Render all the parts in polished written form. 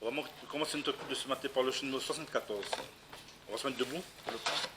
On va commencer notre étude de ce matin par le chant numéro 74. On va se mettre debout pour le prendre.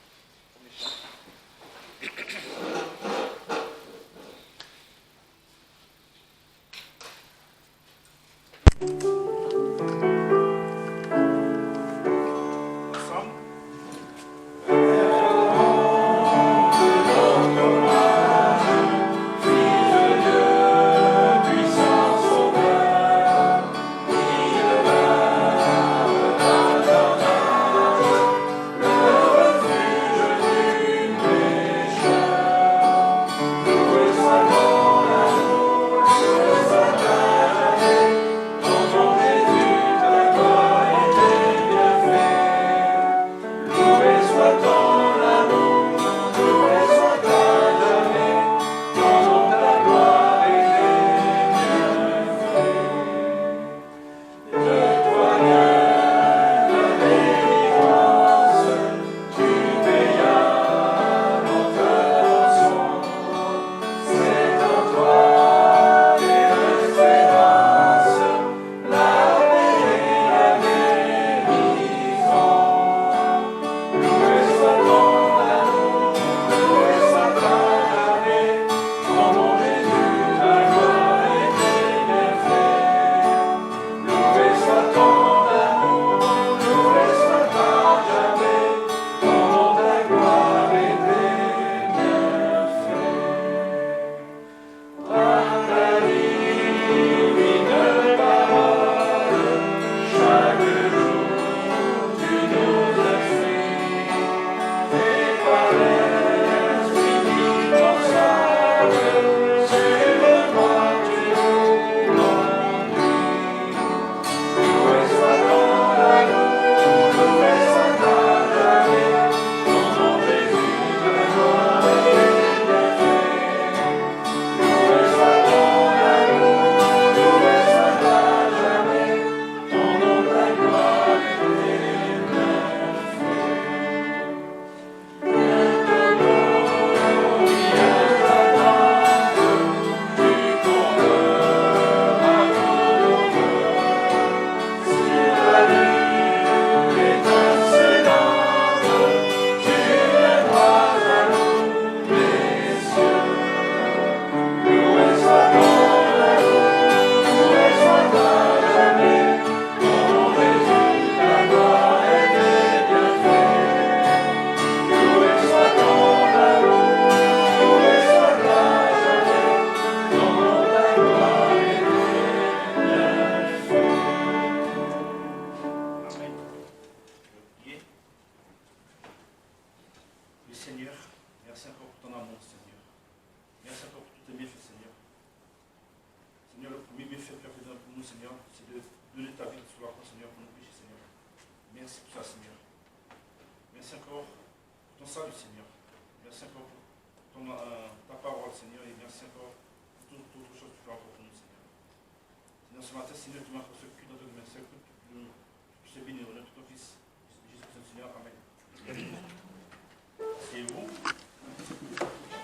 Seigneur, merci encore pour ton amour, Seigneur. Merci encore pour tous tes méfaits, Seigneur. Seigneur, le premier méfait que tu as fait pour nous, Seigneur, c'est de donner ta vie sur la croix, Seigneur, pour nos péchés, Seigneur. Merci pour ça, Seigneur. Merci encore pour ton salut, Seigneur. Merci encore pour ta parole, Seigneur, et merci encore pour toute autre chose que tu fais encore pour nous, Seigneur. Seigneur, ce matin, Seigneur, tu m'as fait ce cul dans ton main, c'est que tu puisses bénir au nom de ton Fils, Jésus-Christ, Seigneur. Amen. Et vous,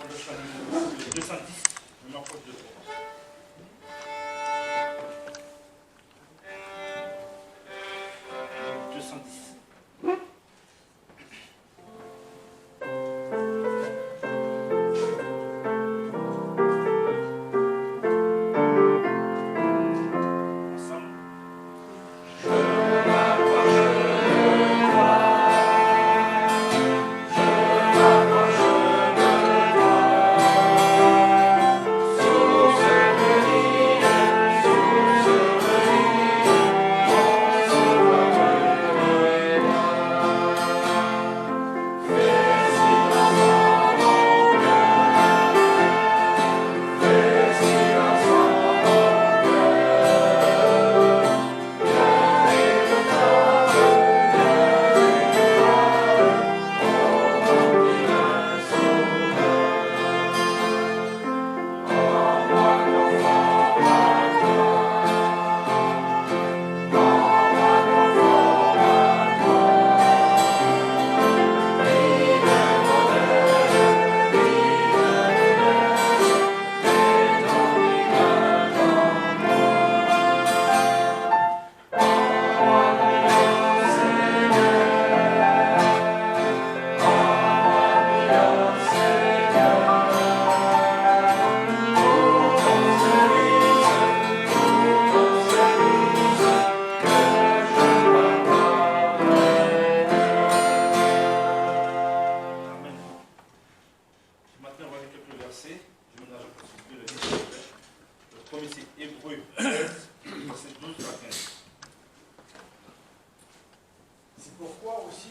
le chant numéro 210, je m'approche de toi. Ensemble.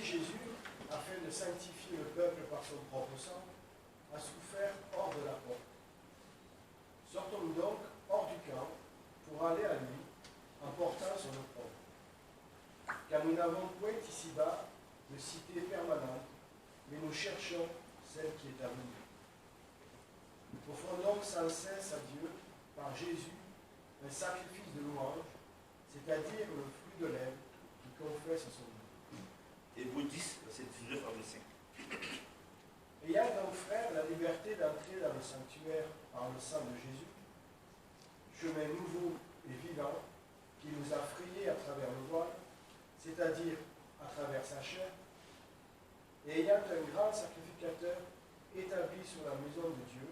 Jésus, afin de sanctifier le peuple par son propre sang, a souffert hors de la porte. Sortons donc hors du camp pour aller à lui en portant son opprobre. Car nous n'avons point ici-bas de cité permanente, mais nous cherchons celle qui est à venir. Offrons donc sans cesse à Dieu, par Jésus, un sacrifice de louange, c'est-à-dire le flux de lèvres qui confesse son nom. Hébreux 10, verset 19 à 25. Ayant donc, frères, la liberté d'entrer dans le sanctuaire par le sang de Jésus, chemin nouveau et vivant qui nous a frayés à travers le voile, c'est-à-dire à travers sa chair, et ayant un grand sacrificateur établi sur la maison de Dieu,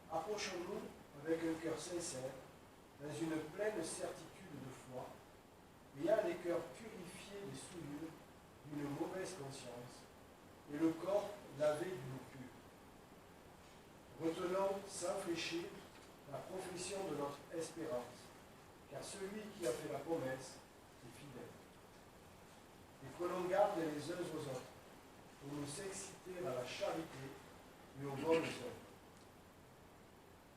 approchons-nous avec un cœur sincère, dans une pleine certitude de foi, ayant les cœurs purifiés des souillures d'une mauvaise conscience, et le corps lavé d'une pure. Retenons sans fléchir la profession de notre espérance, car celui qui a fait la promesse est fidèle. Et prenons garde les uns aux autres, pour nous exciter à la charité et aux bonnes œuvres.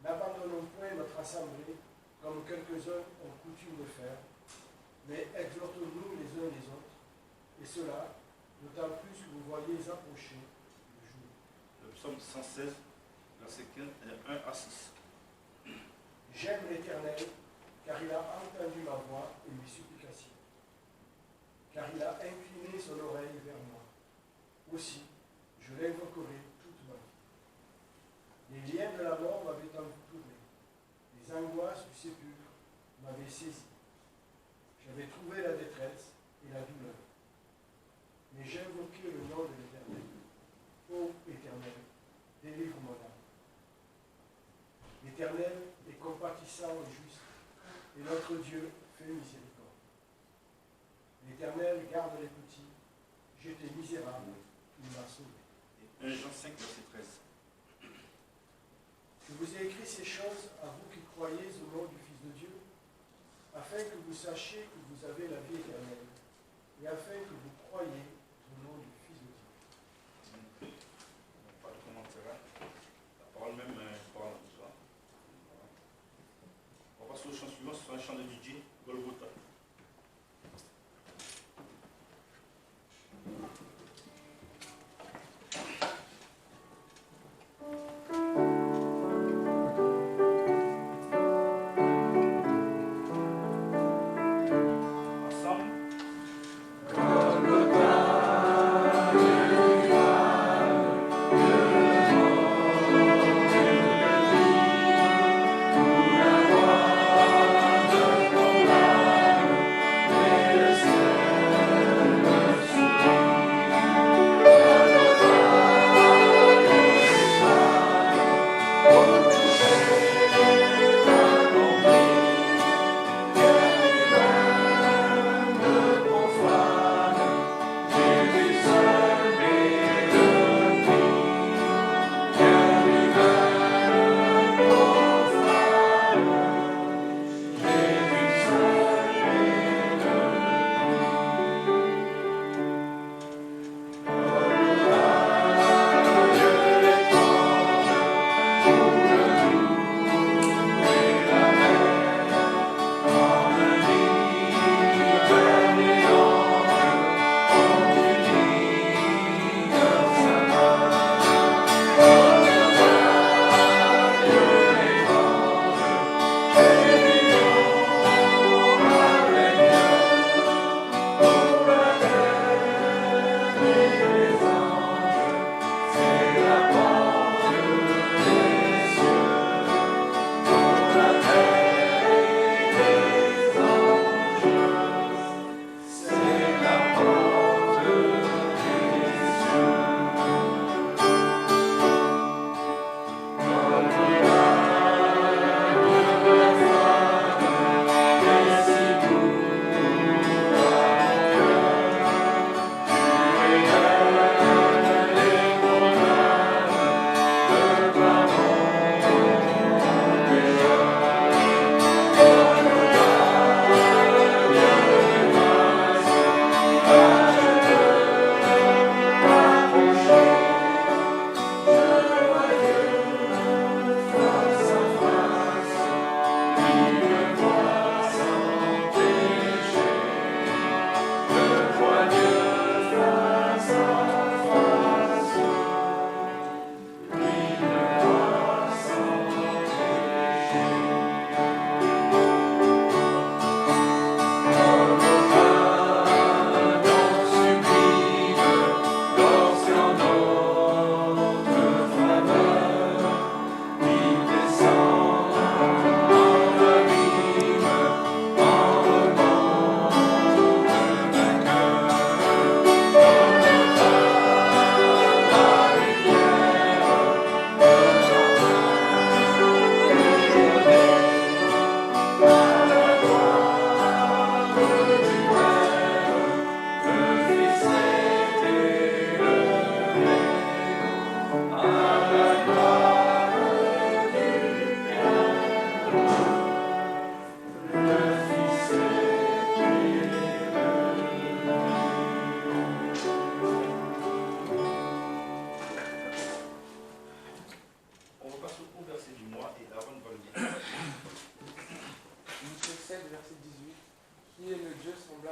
N'abandonnons point notre assemblée, comme quelques-uns ont coutume de faire, mais exhortons-nous les uns les autres, et cela d'autant plus que vous voyez approcher le jour. Le psaume 116, verset 1 à 6. J'aime l'Éternel, car il a entendu ma voix et mes supplications, car il a incliné son oreille vers moi. Aussi, je l'invoquerai toute ma vie. Les liens de la mort m'avaient entouré, les angoisses du sépulcre m'avaient saisi. J'avais trouvé la détresse et la douleur. Mais j'ai invoqué le nom de l'Éternel. Ô Éternel, délivre mon âme. L'Éternel est compatissant et juste, et notre Dieu fait miséricorde. L'Éternel garde les petits. J'étais misérable, il m'a sauvé. Et 1 Jean 5, verset 13. Je vous ai écrit ces choses à vous qui croyez au nom du Fils de Dieu, afin que vous sachiez que vous avez la vie éternelle, et afin que vous croyiez au nom du Fils de Dieu. Pas de commentaire. La parole même parle de ça. On va passer au chant suivant, ce sera un chant de DJ, Golgotha. Ensemble.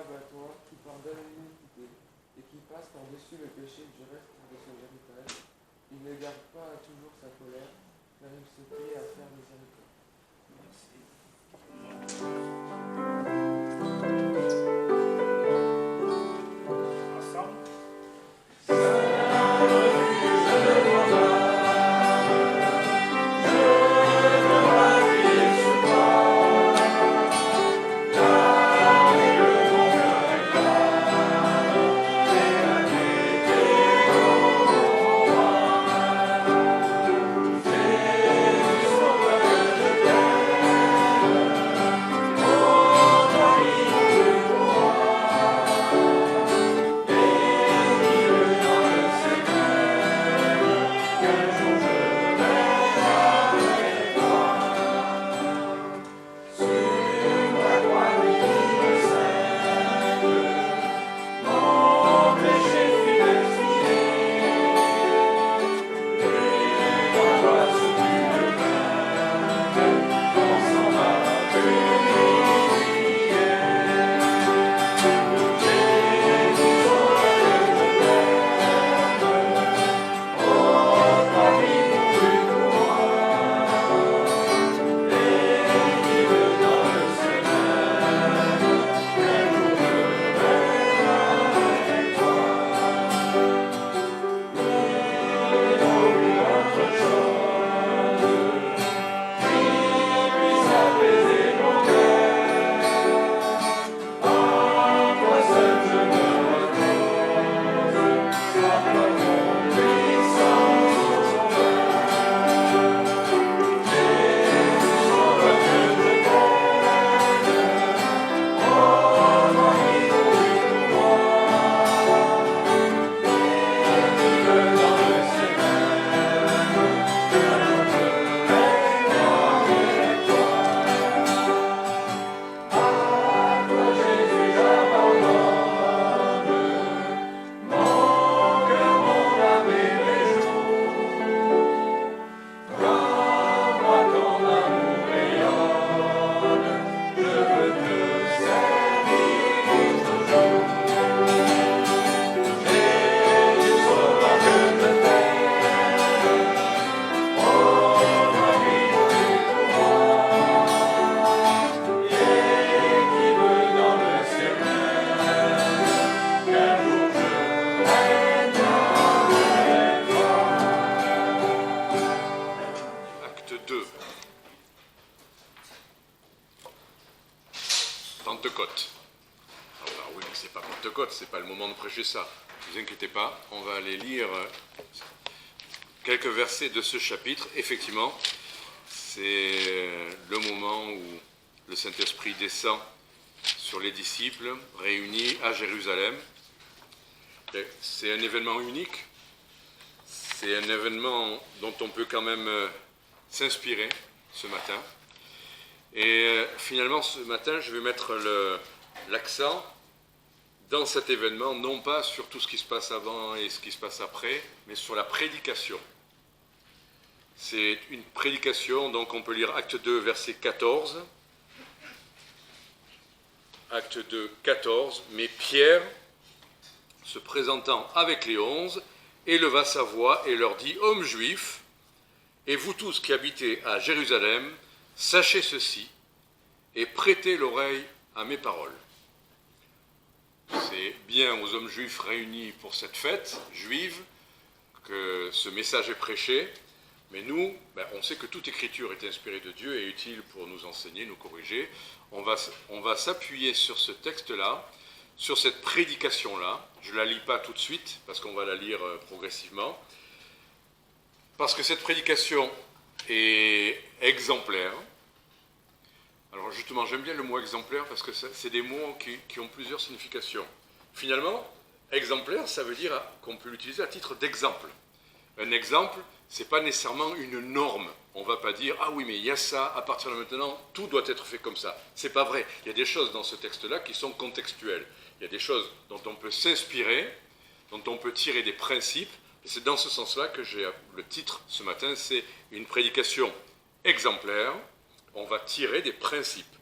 semblable à toi, qui pardonne l'iniquité et qui passe par-dessus le péché du reste de son héritage. Il ne garde pas toujours sa colère, car il se plaît à faire miséricorde. Pentecôte. Alors oui, mais c'est pas Pentecôte, c'est pas le moment de prêcher ça. Ne vous inquiétez pas, on va aller lire quelques versets de ce chapitre. Effectivement, c'est le moment où le Saint-Esprit descend sur les disciples réunis à Jérusalem. C'est un événement unique, c'est un événement dont on peut quand même s'inspirer ce matin. Et finalement, ce matin, je vais mettre l'accent dans cet événement, non pas sur tout ce qui se passe avant et ce qui se passe après, mais sur la prédication. C'est une prédication, donc on peut lire Acte 2, verset 14. Acte 2, 14. Mais Pierre, se présentant avec les 11, éleva sa voix et leur dit : Hommes juifs, et vous tous qui habitez à Jérusalem, sachez ceci et prêtez l'oreille à mes paroles. C'est bien aux hommes juifs réunis pour cette fête juive que ce message est prêché, mais nous, on sait que toute écriture est inspirée de Dieu et utile pour nous enseigner, nous corriger. On va s'appuyer sur ce texte-là, sur cette prédication-là. Je ne la lis pas tout de suite, parce qu'on va la lire progressivement, parce que cette prédication est exemplaire. Alors justement, j'aime bien le mot exemplaire parce que c'est des mots qui ont plusieurs significations. Finalement, exemplaire, ça veut dire qu'on peut l'utiliser à titre d'exemple. Un exemple, ce n'est pas nécessairement une norme. On ne va pas dire « Ah oui, mais il y a ça, à partir de maintenant, tout doit être fait comme ça ». Ce n'est pas vrai. Il y a des choses dans ce texte-là qui sont contextuelles. Il y a des choses dont on peut s'inspirer, dont on peut tirer des principes. Et c'est dans ce sens-là que j'ai le titre ce matin, c'est une prédication exemplaire. On va tirer des principes.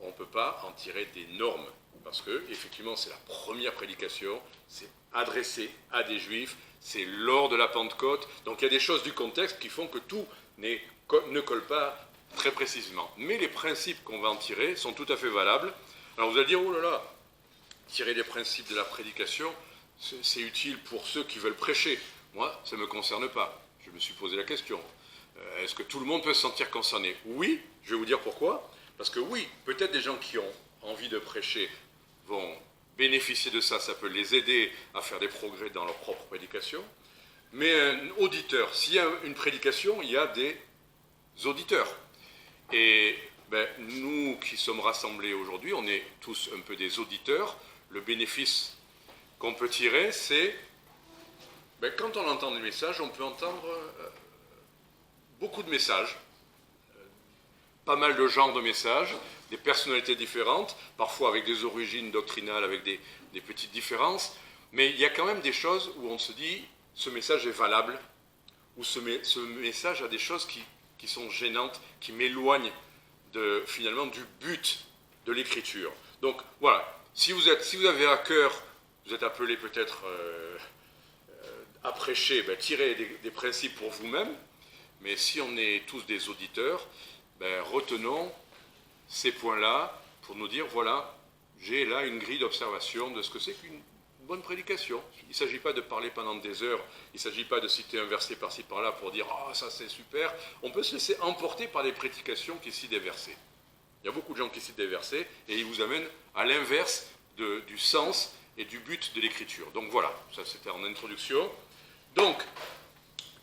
On ne peut pas en tirer des normes. parce que, effectivement, c'est la première prédication, c'est adressé à des Juifs, c'est lors de la Pentecôte, donc il y a des choses du contexte qui font que tout ne colle pas très précisément. Mais les principes qu'on va en tirer sont tout à fait valables. Alors vous allez dire, oh là là, tirer des principes de la prédication, c'est utile pour ceux qui veulent prêcher. Moi, ça ne me concerne pas. Je me suis posé la question. Est-ce que tout le monde peut se sentir concerné? Oui, je vais vous dire pourquoi. Parce que oui, peut-être des gens qui ont envie de prêcher vont bénéficier de ça, ça peut les aider à faire des progrès dans leur propre prédication. Mais un auditeur, s'il y a une prédication, il y a des auditeurs. Et nous qui sommes rassemblés aujourd'hui, on est tous un peu des auditeurs. Le bénéfice qu'on peut tirer, c'est quand on entend des messages, on peut entendre beaucoup de messages, pas mal de genres de messages, des personnalités différentes, parfois avec des origines doctrinales, avec des petites différences, mais il y a quand même des choses où on se dit, ce message est valable, ou ce message a des choses qui sont gênantes, qui m'éloignent finalement du but de l'écriture. Donc voilà, si vous avez à cœur, vous êtes appelé peut-être à prêcher, tirez des principes pour vous-même, mais si on est tous des auditeurs, retenons ces points-là pour nous dire, voilà, j'ai là une grille d'observation de ce que c'est qu'une bonne prédication. Il ne s'agit pas de parler pendant des heures, il ne s'agit pas de citer un verset par-ci par-là pour dire « Ah, ça c'est super ». On peut se laisser emporter par des prédications qui citent des versets. Il y a beaucoup de gens qui citent des versets et ils vous amènent à l'inverse du sens et du but de l'écriture. Donc voilà, ça c'était en introduction. Donc,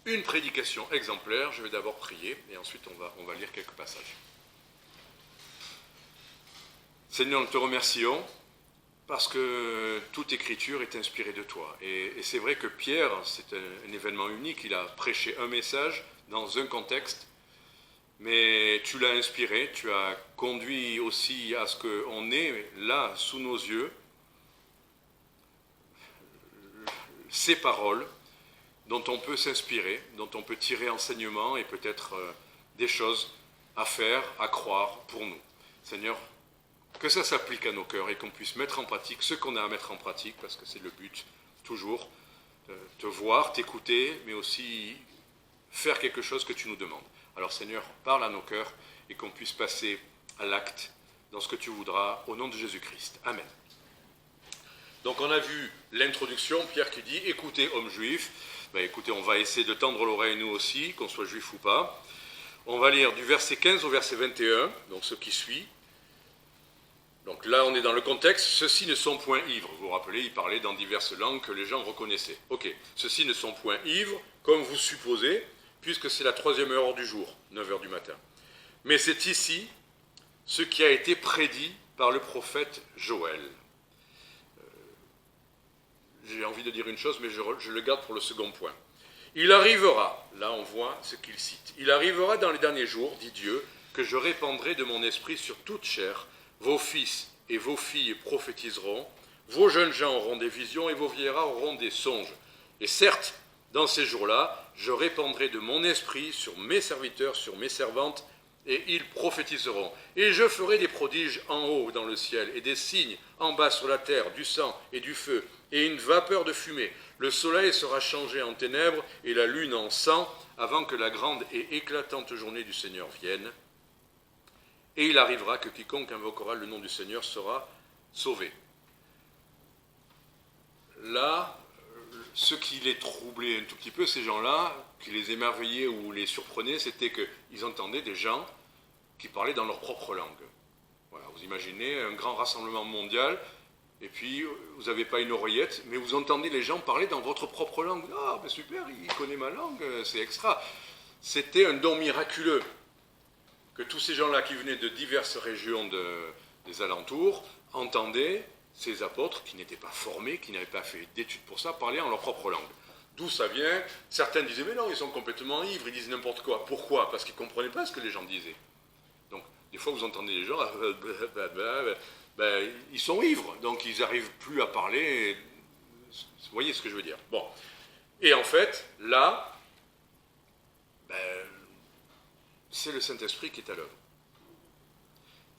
une prédication exemplaire, je vais d'abord prier et ensuite on va lire quelques passages. Seigneur, nous te remercions parce que toute écriture est inspirée de toi. Et c'est vrai que Pierre, c'est un événement unique, il a prêché un message dans un contexte, mais tu l'as inspiré, tu as conduit aussi à ce qu'on ait là, sous nos yeux, ces paroles dont on peut s'inspirer, dont on peut tirer enseignement et peut-être des choses à faire, à croire pour nous. Seigneur, que ça s'applique à nos cœurs et qu'on puisse mettre en pratique ce qu'on a à mettre en pratique, parce que c'est le but, toujours, te voir, t'écouter, mais aussi faire quelque chose que tu nous demandes. Alors Seigneur, parle à nos cœurs et qu'on puisse passer à l'acte dans ce que tu voudras, au nom de Jésus-Christ. Amen. Donc on a vu l'introduction, Pierre qui dit « Écoutez, hommes juifs ». Écoutez, on va essayer de tendre l'oreille nous aussi, qu'on soit juif ou pas. On va lire du verset 15 au verset 21, donc ce qui suit. Donc là, on est dans le contexte, ceux-ci ne sont point ivres. Vous vous rappelez, il parlait dans diverses langues que les gens reconnaissaient. Ok, ceux-ci ne sont point ivres, comme vous supposez, puisque c'est la 3e heure du jour, 9 heures du matin. Mais c'est ici ce qui a été prédit par le prophète Joël. J'ai envie de dire une chose, mais je le garde pour le second point. Il arrivera, là on voit ce qu'il cite, il arrivera dans les derniers jours, dit Dieu, que je répandrai de mon esprit sur toute chair. Vos fils et vos filles prophétiseront, vos jeunes gens auront des visions et vos vieillards auront des songes. Et certes, dans ces jours-là, je répandrai de mon esprit sur mes serviteurs, sur mes servantes, et ils prophétiseront. Et je ferai des prodiges en haut dans le ciel, et des signes en bas sur la terre, du sang et du feu, et une vapeur de fumée. Le soleil sera changé en ténèbres, et la lune en sang, avant que la grande et éclatante journée du Seigneur vienne. Et il arrivera que quiconque invoquera le nom du Seigneur sera sauvé. Là, ce qui les troublait un tout petit peu, ces gens-là, qui les émerveillait ou les surprenait, c'était qu'ils entendaient des gens qui parlaient dans leur propre langue. Voilà, vous imaginez un grand rassemblement mondial, et puis vous n'avez pas une oreillette, mais vous entendez les gens parler dans votre propre langue. Ah, ben super, il connaît ma langue, c'est extra. C'était un don miraculeux que tous ces gens-là qui venaient de diverses régions des alentours entendaient ces apôtres qui n'étaient pas formés, qui n'avaient pas fait d'études pour ça, parler en leur propre langue. D'où ça vient? Certains disaient, mais non, ils sont complètement ivres, ils disent n'importe quoi. Pourquoi? Parce qu'ils ne comprenaient pas ce que les gens disaient. Donc, des fois, vous entendez les gens, ils sont ivres, donc ils n'arrivent plus à parler. Vous voyez ce que je veux dire? Bon. Et en fait, là, c'est le Saint-Esprit qui est à l'œuvre.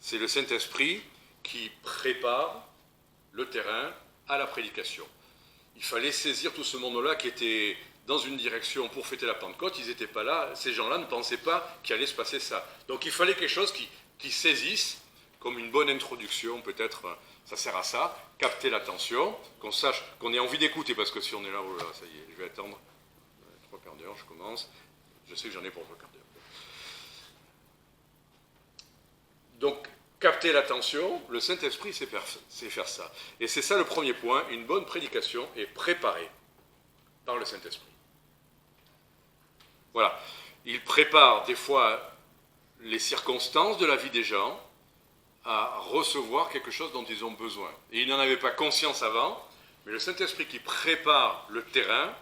C'est le Saint-Esprit qui prépare le terrain à la prédication. Il fallait saisir tout ce monde-là qui était dans une direction pour fêter la Pentecôte. Ils n'étaient pas là, ces gens-là ne pensaient pas qu'il allait se passer ça. Donc il fallait quelque chose qui saisisse, comme une bonne introduction, peut-être, ça sert à ça, capter l'attention, qu'on sache, qu'on ait envie d'écouter, parce que si on est là, oh là, ça y est, je vais attendre 3 quarts d'heure, je commence, je sais que j'en ai pour 3 quarts d'heure. Donc, capter l'attention, le Saint-Esprit sait faire ça. Et c'est ça le premier point, une bonne prédication est préparée par le Saint-Esprit. Voilà. Il prépare des fois les circonstances de la vie des gens à recevoir quelque chose dont ils ont besoin. Et ils n'en avaient pas conscience avant, mais le Saint-Esprit qui prépare le terrain,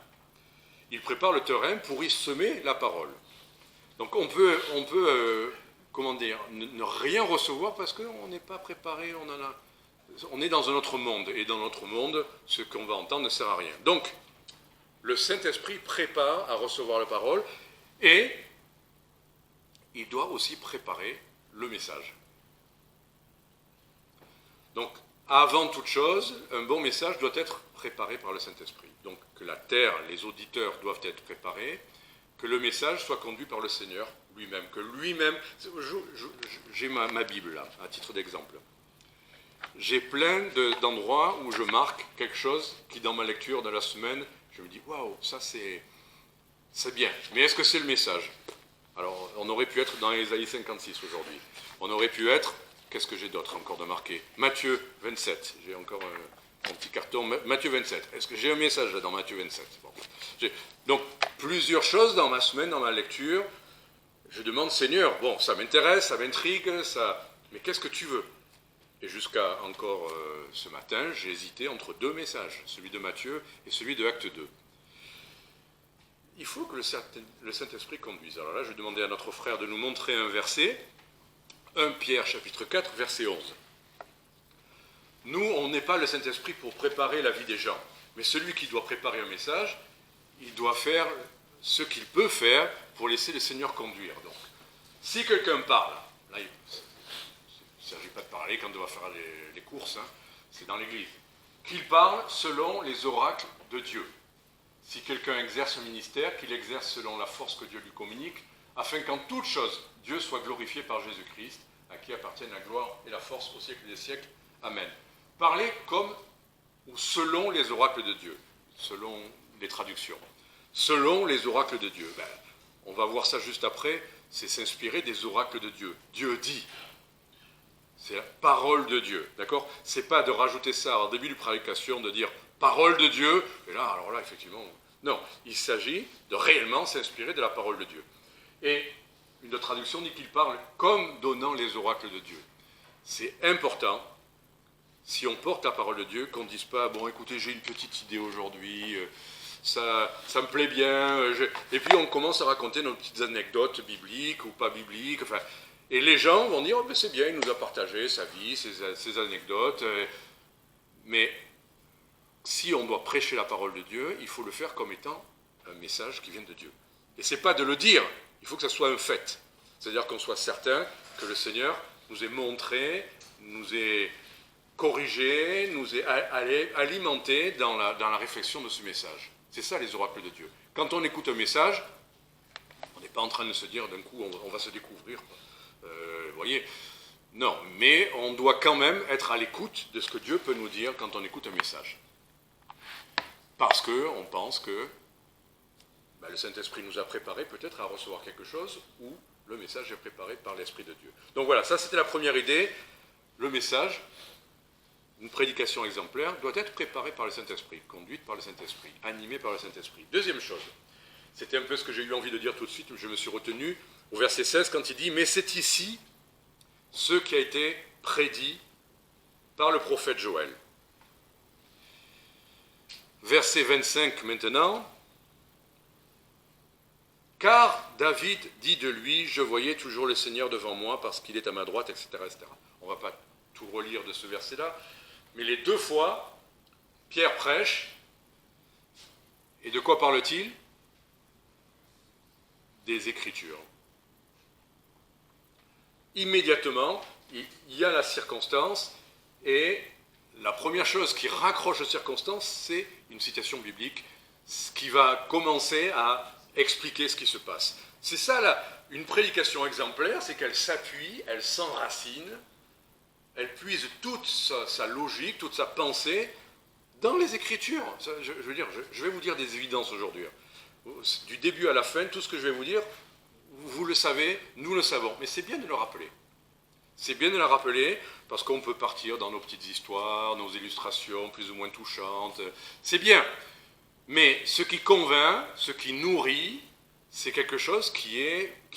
il prépare le terrain pour y semer la parole. Donc on peut comment dire, ne rien recevoir parce qu'on n'est pas préparé, on est dans un autre monde, et dans notre monde, ce qu'on va entendre ne sert à rien. Donc, le Saint-Esprit prépare à recevoir la parole, et il doit aussi préparer le message. Donc, avant toute chose, un bon message doit être préparé par le Saint-Esprit. Donc, que la terre, les auditeurs doivent être préparés, que le message soit conduit par le Seigneur lui-même, que lui-même... J'ai ma Bible là, à titre d'exemple. J'ai plein d'endroits où je marque quelque chose qui, dans ma lecture de la semaine, je me dis, waouh, ça c'est bien. Mais est-ce que c'est le message? Alors, on aurait pu être dans Ésaïe 56 aujourd'hui. On aurait pu être... Qu'est-ce que j'ai d'autre encore de marqué? Matthieu 27. J'ai encore un petit carton. Matthieu 27. Est-ce que j'ai un message là dans Matthieu 27? Bon. Donc, plusieurs choses dans ma semaine, dans ma lecture. Je demande, Seigneur, bon, ça m'intéresse, ça m'intrigue, mais qu'est-ce que tu veux? Et jusqu'à encore ce matin, j'ai hésité entre 2 messages, celui de Matthieu et celui de Acte 2. Il faut que le Saint-Esprit conduise. Alors là, je demandais à notre frère de nous montrer un verset. 1 Pierre chapitre 4, verset 11. Nous, on n'est pas le Saint-Esprit pour préparer la vie des gens, mais celui qui doit préparer un message, il doit faire ce qu'il peut faire pour laisser le Seigneur conduire. Donc, si quelqu'un parle, là, il ne s'agit pas de parler quand on va faire les courses, hein, c'est dans l'église, qu'il parle selon les oracles de Dieu. Si quelqu'un exerce un ministère, qu'il exerce selon la force que Dieu lui communique, afin qu'en toute chose, Dieu soit glorifié par Jésus-Christ, à qui appartiennent la gloire et la force au siècle des siècles. Amen. Parler comme ou selon les oracles de Dieu, selon les traductions. Selon les oracles de Dieu. On va voir ça juste après, c'est s'inspirer des oracles de Dieu. Dieu dit. C'est la parole de Dieu, d'accord? C'est pas de rajouter ça au début de prédication, de dire parole de Dieu, et là, alors là, effectivement, non. Il s'agit de réellement s'inspirer de la parole de Dieu. Et une autre traduction dit qu'il parle comme donnant les oracles de Dieu. C'est important, si on porte la parole de Dieu, qu'on ne dise pas, bon écoutez, j'ai une petite idée aujourd'hui, ça me plaît bien, et puis on commence à raconter nos petites anecdotes bibliques ou pas bibliques, enfin, et les gens vont dire, oh, ben c'est bien, il nous a partagé sa vie, ses anecdotes, mais si on doit prêcher la parole de Dieu, il faut le faire comme étant un message qui vient de Dieu. Et ce n'est pas de le dire, il faut que ça soit un fait. C'est-à-dire qu'on soit certain que le Seigneur nous ait montré, nous ait corrigé, nous ait alimenté dans la réflexion de ce message. C'est ça les oracles de Dieu. Quand on écoute un message, on n'est pas en train de se dire d'un coup on va se découvrir. Vous voyez? Non, mais on doit quand même être à l'écoute de ce que Dieu peut nous dire quand on écoute un message. Parce qu'on pense que le Saint-Esprit nous a préparés peut-être à recevoir quelque chose, ou le message est préparé par l'Esprit de Dieu. Donc voilà, ça c'était la première idée. Le message, une prédication exemplaire, doit être préparée par le Saint-Esprit, conduite par le Saint-Esprit, animée par le Saint-Esprit. Deuxième chose, c'était un peu ce que j'ai eu envie de dire tout de suite, je me suis retenu au verset 16 quand il dit « Mais c'est ici ce qui a été prédit par le prophète Joël. » Verset 25 maintenant. Car David dit de lui, je voyais toujours le Seigneur devant moi parce qu'il est à ma droite, etc. etc. On ne va pas tout relire de ce verset-là, mais les 2 fois, Pierre prêche, et de quoi parle-t-il? Des Écritures. Immédiatement, il y a la circonstance, et la première chose qui raccroche aux circonstances, c'est une citation biblique, ce qui va commencer à expliquer ce qui se passe. C'est ça, une prédication exemplaire, c'est qu'elle s'appuie, elle s'enracine, elle puise toute sa logique, toute sa pensée dans les Écritures. Je veux dire, je vais vous dire des évidences aujourd'hui. Du début à la fin, tout ce que je vais vous dire, vous le savez, nous le savons. Mais c'est bien de le rappeler. C'est bien de le rappeler parce qu'on peut partir dans nos petites histoires, nos illustrations plus ou moins touchantes. C'est bien. Mais ce qui convainc, ce qui nourrit, c'est quelque chose qui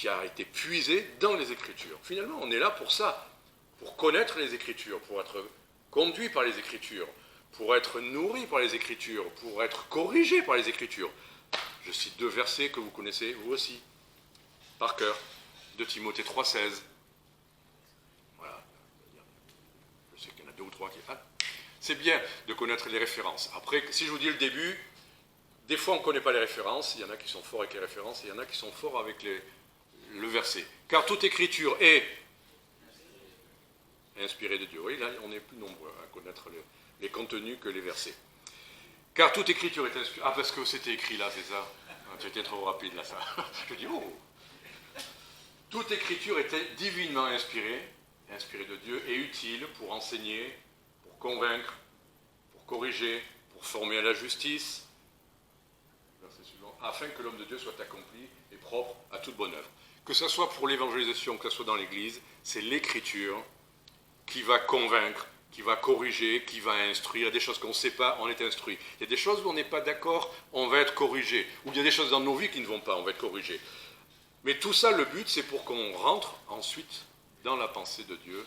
a été puisé dans les Écritures. Finalement, on est là pour ça, pour connaître les Écritures, pour être conduit par les Écritures, pour être nourri par les Écritures, pour être corrigé par les Écritures. Je cite 2 versets que vous connaissez, vous aussi, par cœur, de Timothée 3,16. Voilà. Je sais qu'il y en a 2 ou 3 qui... Ah. C'est bien de connaître les références. Après, si je vous dis le début, des fois on ne connaît pas les références, il y en a qui sont forts avec les références, et il y en a qui sont forts avec le verset. Car toute écriture est inspirée de Dieu. Oui, là on est plus nombreux à connaître les contenus que les versets. Car toute écriture est inspirée... Ah, parce que c'était écrit là, c'est ça. Tu étais trop rapide là, ça. Je dis, oh. Toute écriture était divinement inspirée de Dieu, et utile pour enseigner, pour convaincre, pour corriger, pour former à la justice, verset suivant, afin que l'homme de Dieu soit accompli et propre à toute bonne œuvre. Que ce soit pour l'évangélisation, que ce soit dans l'Église, c'est l'écriture qui va convaincre, qui va corriger, qui va instruire. Il y a des choses qu'on ne sait pas, on est instruit. Il y a des choses où on n'est pas d'accord, on va être corrigé. Ou il y a des choses dans nos vies qui ne vont pas, on va être corrigé. Mais tout ça, le but, c'est pour qu'on rentre ensuite dans la pensée de Dieu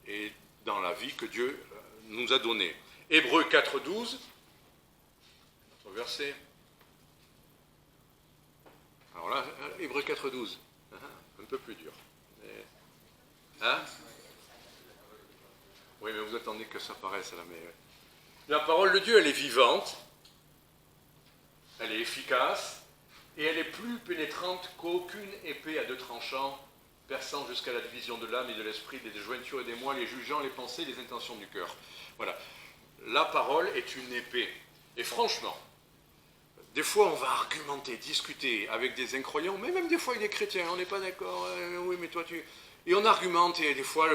et dans la vie que Dieu nous a donnée. Hébreux 4,12, notre verset. Alors là, Hébreux 4,12, un peu plus dur. Hein? Oui, mais vous attendez que ça paraisse là. Mais... La parole de Dieu, elle est vivante, elle est efficace, et elle est plus pénétrante qu'aucune épée à 2 tranchants, perçant jusqu'à la division de l'âme et de l'esprit, des jointures et des moelles, les jugeant les pensées et les intentions du cœur. Voilà. La parole est une épée. Et franchement, des fois on va argumenter, discuter avec des incroyants, mais même des fois avec des chrétiens, on n'est pas d'accord, oui mais toi tu... Et on argumente, et des fois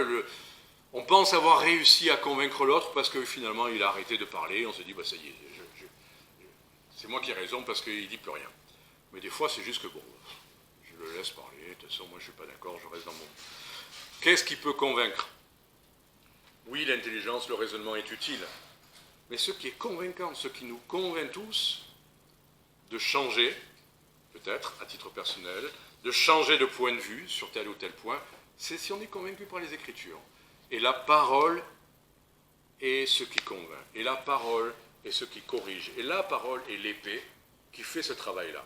on pense avoir réussi à convaincre l'autre parce que finalement il a arrêté de parler, on se dit, bah ça y est, c'est moi qui ai raison parce qu'il ne dit plus rien. Mais des fois c'est juste que bon, je le laisse parler, de toute façon moi je ne suis pas d'accord, je reste dans mon... Qu'est-ce qui peut convaincre? Oui, l'intelligence, le raisonnement est utile, mais ce qui est convaincant, ce qui nous convainc tous de changer, peut-être à titre personnel, de changer de point de vue sur tel ou tel point, c'est si on est convaincu par les Écritures. Et la parole est ce qui convainc. Et la parole est ce qui corrige. Et la parole est l'épée qui fait ce travail-là.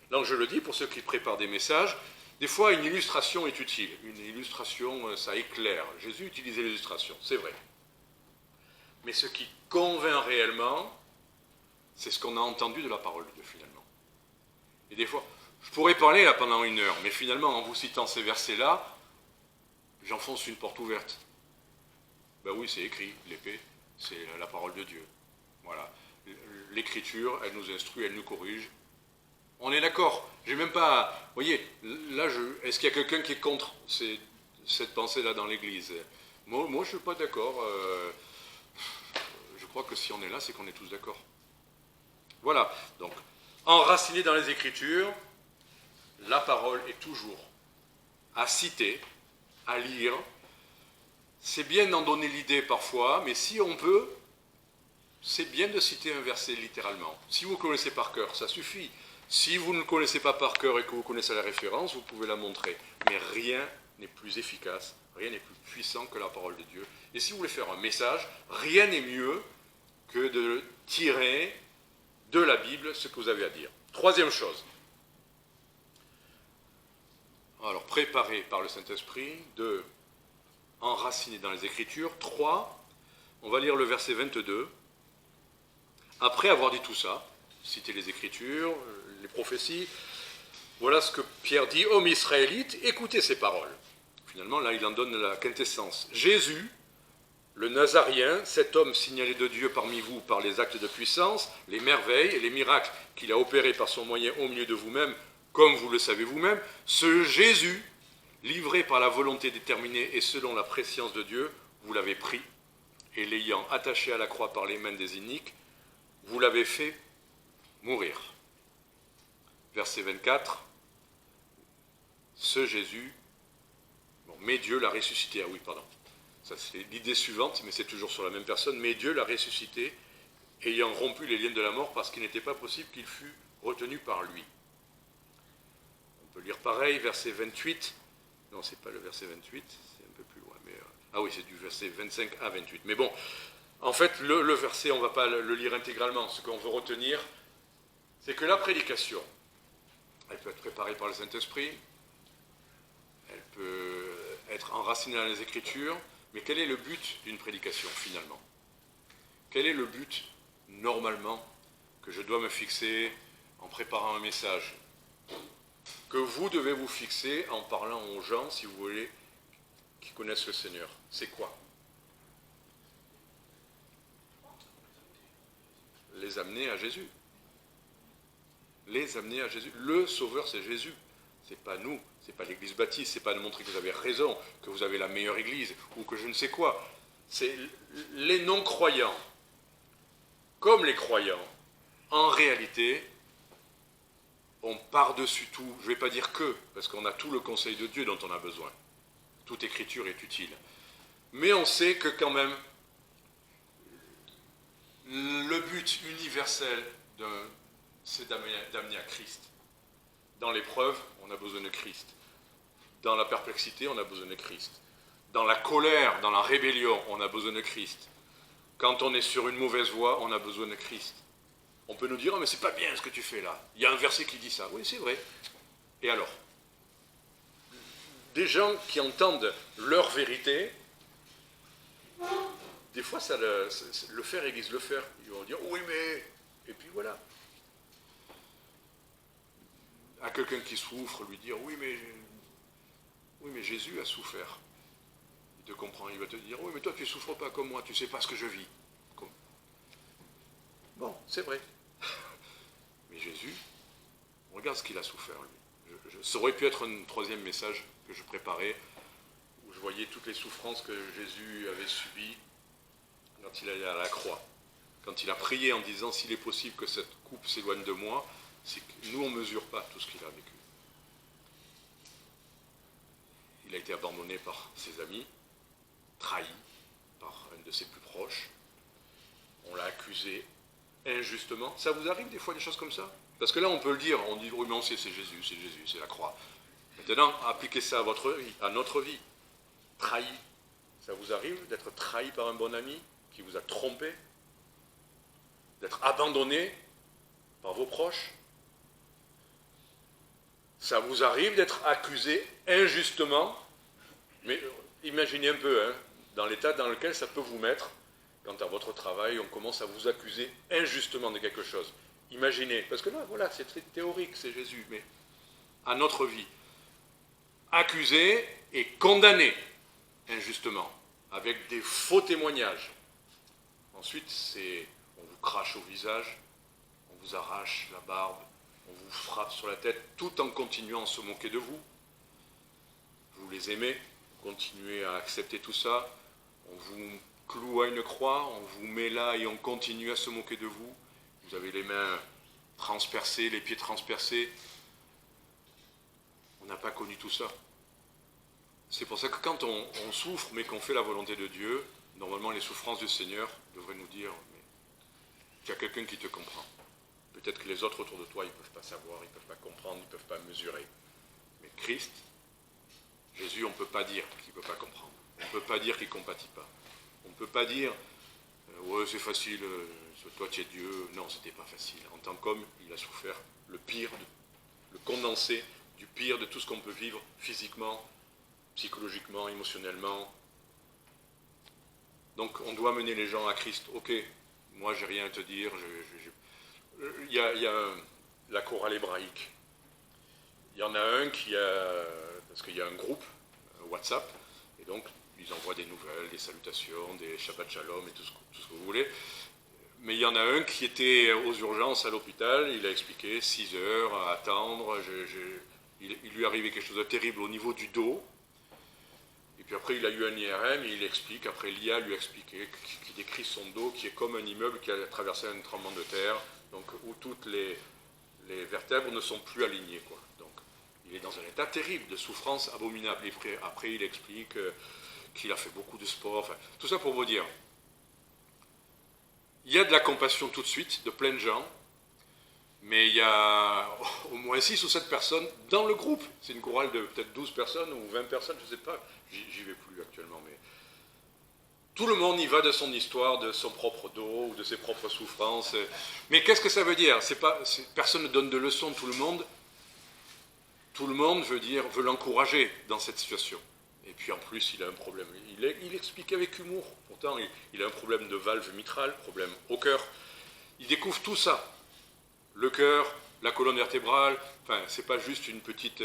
Donc je le dis pour ceux qui préparent des messages, des fois une illustration est utile. Une illustration, ça éclaire. Jésus utilisait l'illustration, c'est vrai. Mais ce qui convainc réellement, c'est ce qu'on a entendu de la parole de Dieu finalement. Et des fois, je pourrais parler là pendant 1 heure, mais finalement en vous citant ces versets-là, j'enfonce une porte ouverte. Ben oui, c'est écrit, l'épée, c'est la parole de Dieu. Voilà. L'écriture, elle nous instruit, elle nous corrige. On est d'accord. J'ai même pas... Vous voyez, là, est-ce qu'il y a quelqu'un qui est contre cette pensée-là dans l'Église? Moi, je ne suis pas d'accord. Je crois que si on est là, c'est qu'on est tous d'accord. Voilà. Donc, enraciné dans les Écritures, la parole est toujours à citer, à lire. C'est bien d'en donner l'idée parfois, mais si on peut, c'est bien de citer un verset littéralement. Si vous le connaissez par cœur, ça suffit. Si vous ne le connaissez pas par cœur et que vous connaissez la référence, vous pouvez la montrer. Mais rien n'est plus efficace, rien n'est plus puissant que la parole de Dieu. Et si vous voulez faire un message, rien n'est mieux que de tirer de la Bible ce que vous avez à dire. 3e chose. Alors, préparé par le Saint-Esprit, 2, enraciné dans les Écritures, 3, on va lire le verset 22. Après avoir dit tout ça, citer les Écritures, les prophéties, voilà ce que Pierre dit: Hommes israélites, écoutez ces paroles. Finalement, là, il en donne la quintessence. Jésus, le Nazaréen, cet homme signalé de Dieu parmi vous par les actes de puissance, les merveilles et les miracles qu'il a opérés par son moyen au milieu de vous-même, comme vous le savez vous-même, ce Jésus, livré par la volonté déterminée et selon la prescience de Dieu, vous l'avez pris, et l'ayant attaché à la croix par les mains des iniques, vous l'avez fait mourir. Verset 24, ce Jésus, mais Dieu l'a ressuscité. Ah oui, pardon. Ça, c'est l'idée suivante, mais c'est toujours sur la même personne. Mais Dieu l'a ressuscité, ayant rompu les liens de la mort, parce qu'il n'était pas possible qu'il fût retenu par lui. On peut lire pareil, verset 28. Non, c'est pas le verset 28, c'est un peu plus loin. Mais, ah oui, c'est du verset 25 à 28. Mais bon, en fait, le verset, on ne va pas le lire intégralement. Ce qu'on veut retenir, c'est que la prédication, elle peut être préparée par le Saint-Esprit, elle peut être enracinée dans les Écritures, mais quel est le but d'une prédication finalement? Quel est le but, normalement, que je dois me fixer en préparant un message? Que vous devez vous fixer en parlant aux gens, si vous voulez, qui connaissent le Seigneur. C'est quoi? Les amener à Jésus. Les amener à Jésus. Le Sauveur, c'est Jésus. C'est pas nous, c'est pas l'Église baptiste, c'est pas de montrer que vous avez raison, que vous avez la meilleure Église, ou que je ne sais quoi. C'est les non-croyants, comme les croyants, en réalité, on par-dessus tout, je ne vais pas dire que, parce qu'on a tout le conseil de Dieu dont on a besoin. Toute écriture est utile. Mais on sait que quand même, le but universel, c'est d'amener à Christ. Dans l'épreuve, on a besoin de Christ. Dans la perplexité, on a besoin de Christ. Dans la colère, dans la rébellion, on a besoin de Christ. Quand on est sur une mauvaise voie, on a besoin de Christ. On peut nous dire, oh, mais c'est pas bien ce que tu fais là. Il y a un verset qui dit ça. Oui, c'est vrai. Et alors? Des gens qui entendent leur vérité, des fois, le faire église le faire. Ils vont dire, oui, mais... Et puis voilà. À quelqu'un qui souffre, lui dire, oui, mais Jésus a souffert. Il te comprend, il va te dire, oui, mais toi, tu ne souffres pas comme moi, tu ne sais pas ce que je vis. Bon, c'est vrai. Mais Jésus, regarde ce qu'il a souffert, lui. Ça aurait pu être un troisième message que je préparais, où je voyais toutes les souffrances que Jésus avait subies quand il allait à la croix. Quand il a prié en disant, s'il est possible que cette coupe s'éloigne de moi, c'est que nous, on ne mesure pas tout ce qu'il a vécu. Il a été abandonné par ses amis, trahi par un de ses plus proches. On l'a accusé injustement. Ça vous arrive des fois des choses comme ça? Parce que là, on peut le dire, on dit, oui, mais on sait, c'est Jésus, c'est la croix. Maintenant, appliquez ça à votre vie, à notre vie. Trahi. Ça vous arrive d'être trahi par un bon ami qui vous a trompé? D'être abandonné par vos proches? Ça vous arrive d'être accusé injustement? Mais imaginez un peu, dans l'état dans lequel ça peut vous mettre, quand à votre travail, on commence à vous accuser injustement de quelque chose. Imaginez, parce que là, voilà, c'est très théorique, c'est Jésus, mais à notre vie, accusé et condamné injustement, avec des faux témoignages. Ensuite, on vous crache au visage, on vous arrache la barbe, on vous frappe sur la tête, tout en continuant à se moquer de vous. Vous les aimez, vous continuez à accepter tout ça, on vous cloue à une croix, on vous met là et on continue à se moquer de vous. Vous avez les mains transpercées, les pieds transpercés. On n'a pas connu tout ça. C'est pour ça que quand on souffre, mais qu'on fait la volonté de Dieu, normalement les souffrances du Seigneur devraient nous dire, mais il y a quelqu'un qui te comprend. Peut-être que les autres autour de toi, ils ne peuvent pas savoir, ils ne peuvent pas comprendre, ils ne peuvent pas mesurer. Mais Christ, Jésus, on ne peut pas dire qu'il ne peut pas comprendre. On ne peut pas dire qu'il ne compatit pas. On ne peut pas dire, ouais, c'est facile, toi tu es Dieu. Non, ce n'était pas facile. En tant qu'homme, il a souffert le pire, le condensé du pire de tout ce qu'on peut vivre physiquement, psychologiquement, émotionnellement. Donc on doit mener les gens à Christ. Ok, moi j'ai rien à te dire. Il y a la chorale hébraïque. Il y en a un parce qu'il y a un groupe WhatsApp, et donc ils envoient des nouvelles, des salutations, des Shabbat Shalom et tout ce que vous voulez. Mais il y en a un qui était aux urgences à l'hôpital, il a expliqué 6 heures à attendre, il lui arrivait quelque chose de terrible au niveau du dos. Et puis après, il a eu un IRM et il explique, après l'IA lui a expliqué, qui décrit son dos, qui est comme un immeuble qui a traversé un tremblement de terre, donc où toutes les vertèbres ne sont plus alignées, quoi. Donc il est dans un état terrible de souffrance abominable. Et après, il explique qu'il a fait beaucoup de sport, enfin, tout ça pour vous dire. Il y a de la compassion tout de suite, de plein de gens, mais il y a au moins 6 ou 7 personnes dans le groupe. C'est une chorale de peut-être 12 personnes ou 20 personnes, je ne sais pas, j'y vais plus actuellement, mais tout le monde y va de son histoire, de son propre dos, ou de ses propres souffrances. Mais qu'est-ce que ça veut dire? Personne ne donne de leçons, tout le monde veut l'encourager dans cette situation. Et puis en plus, il a un problème. Il explique avec humour. Pourtant, il a un problème de valve mitrale, problème au cœur. Il découvre tout ça. Le cœur, la colonne vertébrale. Enfin, c'est pas juste une petite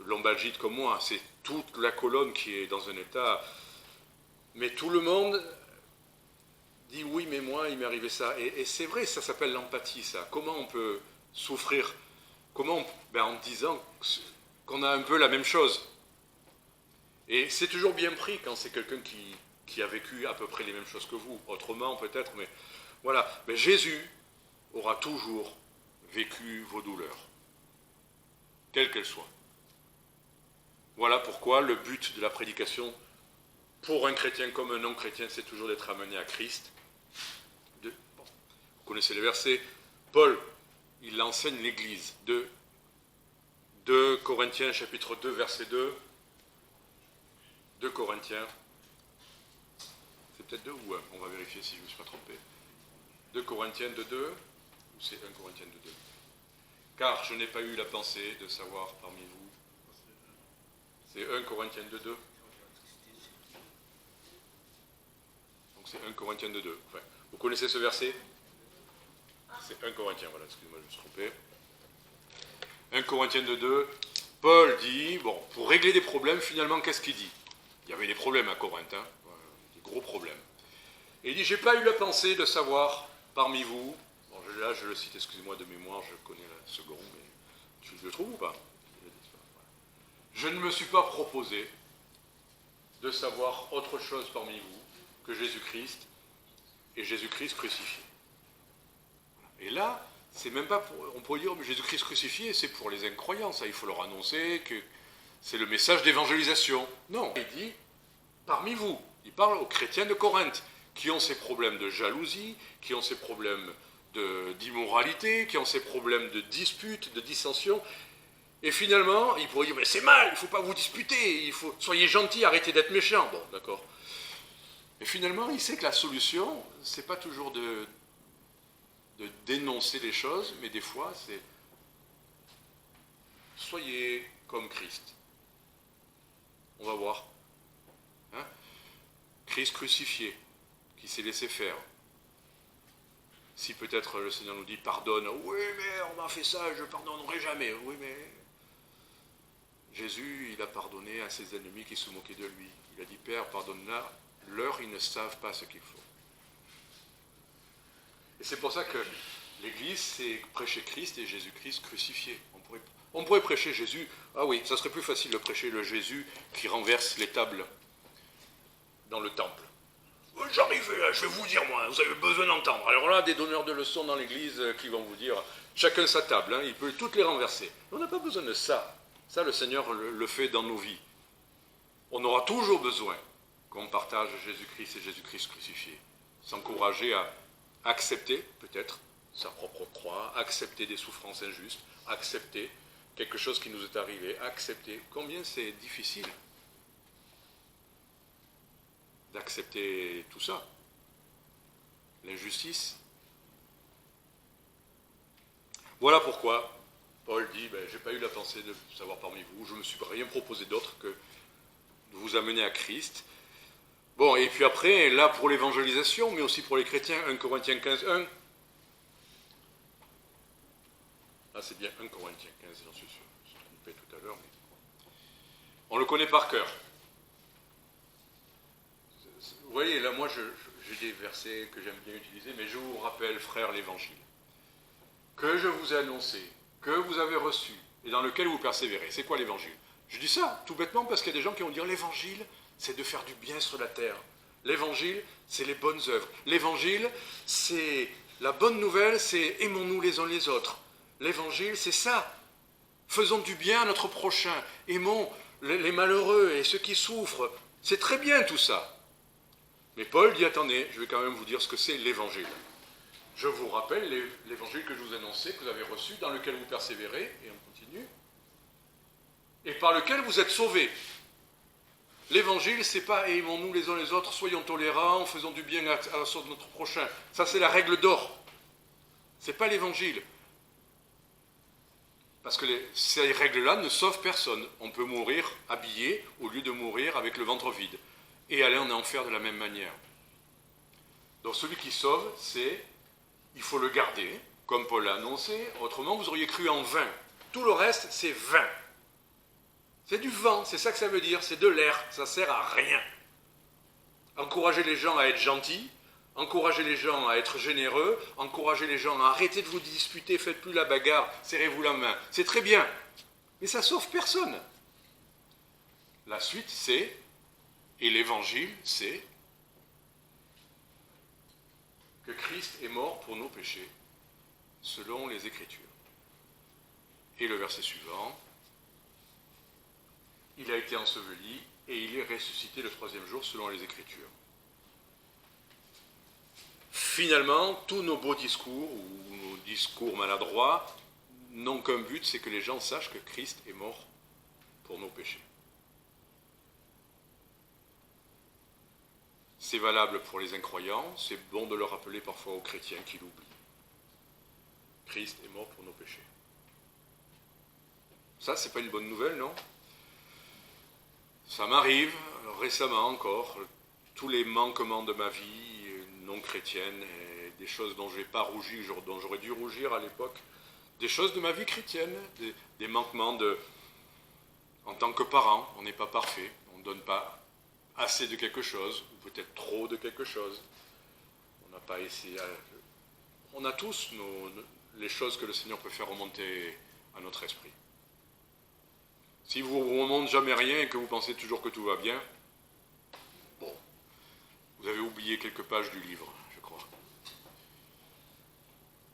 lombalgite comme moi. C'est toute la colonne qui est dans un état. Mais tout le monde dit oui, mais moi, il m'est arrivé ça. Et c'est vrai, ça s'appelle l'empathie, ça. Comment on peut souffrir? En disant qu'on a un peu la même chose. Et c'est toujours bien pris quand c'est quelqu'un qui a vécu à peu près les mêmes choses que vous, autrement peut-être, mais voilà. Mais Jésus aura toujours vécu vos douleurs, quelles qu'elles soient. Voilà pourquoi le but de la prédication, pour un chrétien comme un non-chrétien, c'est toujours d'être amené à Christ. Vous connaissez les versets. Paul, il enseigne l'Église. 2 Corinthiens chapitre 2, verset 2. 2 Corinthiens, c'est peut-être 2 ou 1, on va vérifier si je ne me suis pas trompé. 2 Corinthiens de 2, ou c'est 1 Corinthiens de 2. Car je n'ai pas eu la pensée de savoir parmi vous. C'est 1 Corinthiens de 2. Donc c'est 1 Corinthiens de 2. Enfin, vous connaissez ce verset? C'est 1 Corinthiens, voilà, excusez-moi, je me suis trompé. 1 Corinthiens de 2, Paul dit, bon, pour régler des problèmes, finalement, qu'est-ce qu'il dit? Il y avait des problèmes à Corinthe, hein, des gros problèmes. Et il dit, j'ai pas eu la pensée de savoir parmi vous, bon, là je le cite, excusez-moi de mémoire, je connais la seconde, mais tu le trouves ou pas? Je ne me suis pas proposé de savoir autre chose parmi vous que Jésus-Christ et Jésus-Christ crucifié. Et là, c'est même pas pour, on pourrait dire, mais Jésus-Christ crucifié, c'est pour les incroyants, ça, il faut leur annoncer que c'est le message d'évangélisation. Non, il dit, parmi vous, il parle aux chrétiens de Corinthe, qui ont ces problèmes de jalousie, qui ont ces problèmes d'immoralité, qui ont ces problèmes de disputes, de dissensions. Et finalement, il pourrait dire, mais c'est mal, il ne faut pas vous disputer, soyez gentils, arrêtez d'être méchants. Bon, d'accord. Et finalement, il sait que la solution, c'est pas toujours de dénoncer les choses, mais des fois, c'est soyez comme Christ. On va voir. Hein? Christ crucifié, qui s'est laissé faire. Si peut-être le Seigneur nous dit pardonne, oui mais on m'a fait ça, je ne pardonnerai jamais. Oui mais Jésus, il a pardonné à ses ennemis qui se moquaient de lui. Il a dit Père, pardonne-leur, ils ne savent pas ce qu'il faut. Et c'est pour ça que l'Église, c'est prêcher Christ et Jésus-Christ crucifié. On pourrait prêcher Jésus, ah oui, ça serait plus facile de prêcher le Jésus qui renverse les tables dans le temple. J'arrive, je vais vous dire moi, vous avez besoin d'entendre. Alors là, des donneurs de leçons dans l'Église qui vont vous dire, chacun sa table, hein, il peut toutes les renverser. On n'a pas besoin de ça. Ça, le Seigneur le fait dans nos vies. On aura toujours besoin qu'on partage Jésus-Christ et Jésus-Christ crucifié. S'encourager à accepter, peut-être, sa propre croix, accepter des souffrances injustes, accepter quelque chose qui nous est arrivé, accepter. Combien c'est difficile d'accepter tout ça. L'injustice. Voilà pourquoi Paul dit, je n'ai pas eu la pensée de savoir parmi vous, je ne me suis rien proposé d'autre que de vous amener à Christ. Bon, et puis après, là pour l'évangélisation, mais aussi pour les chrétiens, 1 Corinthiens 15, 1. Ah, c'est bien 1 Corinthiens 15, j'en suis sûr. Je me suis trompé tout à l'heure. Mais... on le connaît par cœur. vous voyez, là, moi, j'ai des versets que j'aime bien utiliser, mais je vous rappelle, frères, l'évangile, que je vous ai annoncé, que vous avez reçu, et dans lequel vous persévérez. C'est quoi l'évangile? Je dis ça tout bêtement parce qu'il y a des gens qui vont dire l'évangile, c'est de faire du bien sur la terre. L'évangile, c'est les bonnes œuvres. L'évangile, c'est la bonne nouvelle, c'est aimons-nous les uns les autres. L'évangile, c'est ça. Faisons du bien à notre prochain. Aimons les malheureux et ceux qui souffrent. C'est très bien tout ça. Mais Paul dit, attendez, je vais quand même vous dire ce que c'est l'évangile. Je vous rappelle l'évangile que je vous ai annoncé, que vous avez reçu, dans lequel vous persévérez, et on continue, et par lequel vous êtes sauvés. L'évangile, c'est pas aimons-nous les uns les autres, soyons tolérants, faisons du bien à notre prochain. Ça, c'est la règle d'or. C'est pas l'évangile. Parce que ces règles-là ne sauvent personne. On peut mourir habillé au lieu de mourir avec le ventre vide. Et aller en enfer de la même manière. Donc celui qui sauve, c'est, il faut le garder, comme Paul l'a annoncé, autrement vous auriez cru en vain. Tout le reste, c'est vain. C'est du vent, c'est ça que ça veut dire, c'est de l'air, ça sert à rien. Encouragez les gens à être gentils, encouragez les gens à être généreux, encouragez les gens à arrêter de vous disputer, faites plus la bagarre, serrez-vous la main. C'est très bien, mais ça sauve personne. La suite, c'est, et l'évangile, c'est que Christ est mort pour nos péchés, selon les Écritures. Et le verset suivant, il a été enseveli et il est ressuscité le troisième jour selon les Écritures. Finalement, tous nos beaux discours ou nos discours maladroits n'ont qu'un but, c'est que les gens sachent que Christ est mort pour nos péchés. C'est valable pour les incroyants, c'est bon de le rappeler parfois aux chrétiens qui l'oublient. Christ est mort pour nos péchés. Ça, c'est pas une bonne nouvelle, non? Ça m'arrive récemment encore, tous les manquements de ma vie non chrétienne, et des choses dont je n'ai pas rougi, dont j'aurais dû rougir à l'époque, des choses de ma vie chrétienne, des manquements en tant que parent, on n'est pas parfait, on ne donne pas assez de quelque chose, ou peut-être trop de quelque chose. On n'a pas essayé. On a tous les choses que le Seigneur peut faire remonter à notre esprit. Si vous ne vous remontez jamais rien et que vous pensez toujours que tout va bien, bon, vous avez oublié quelques pages du livre, je crois.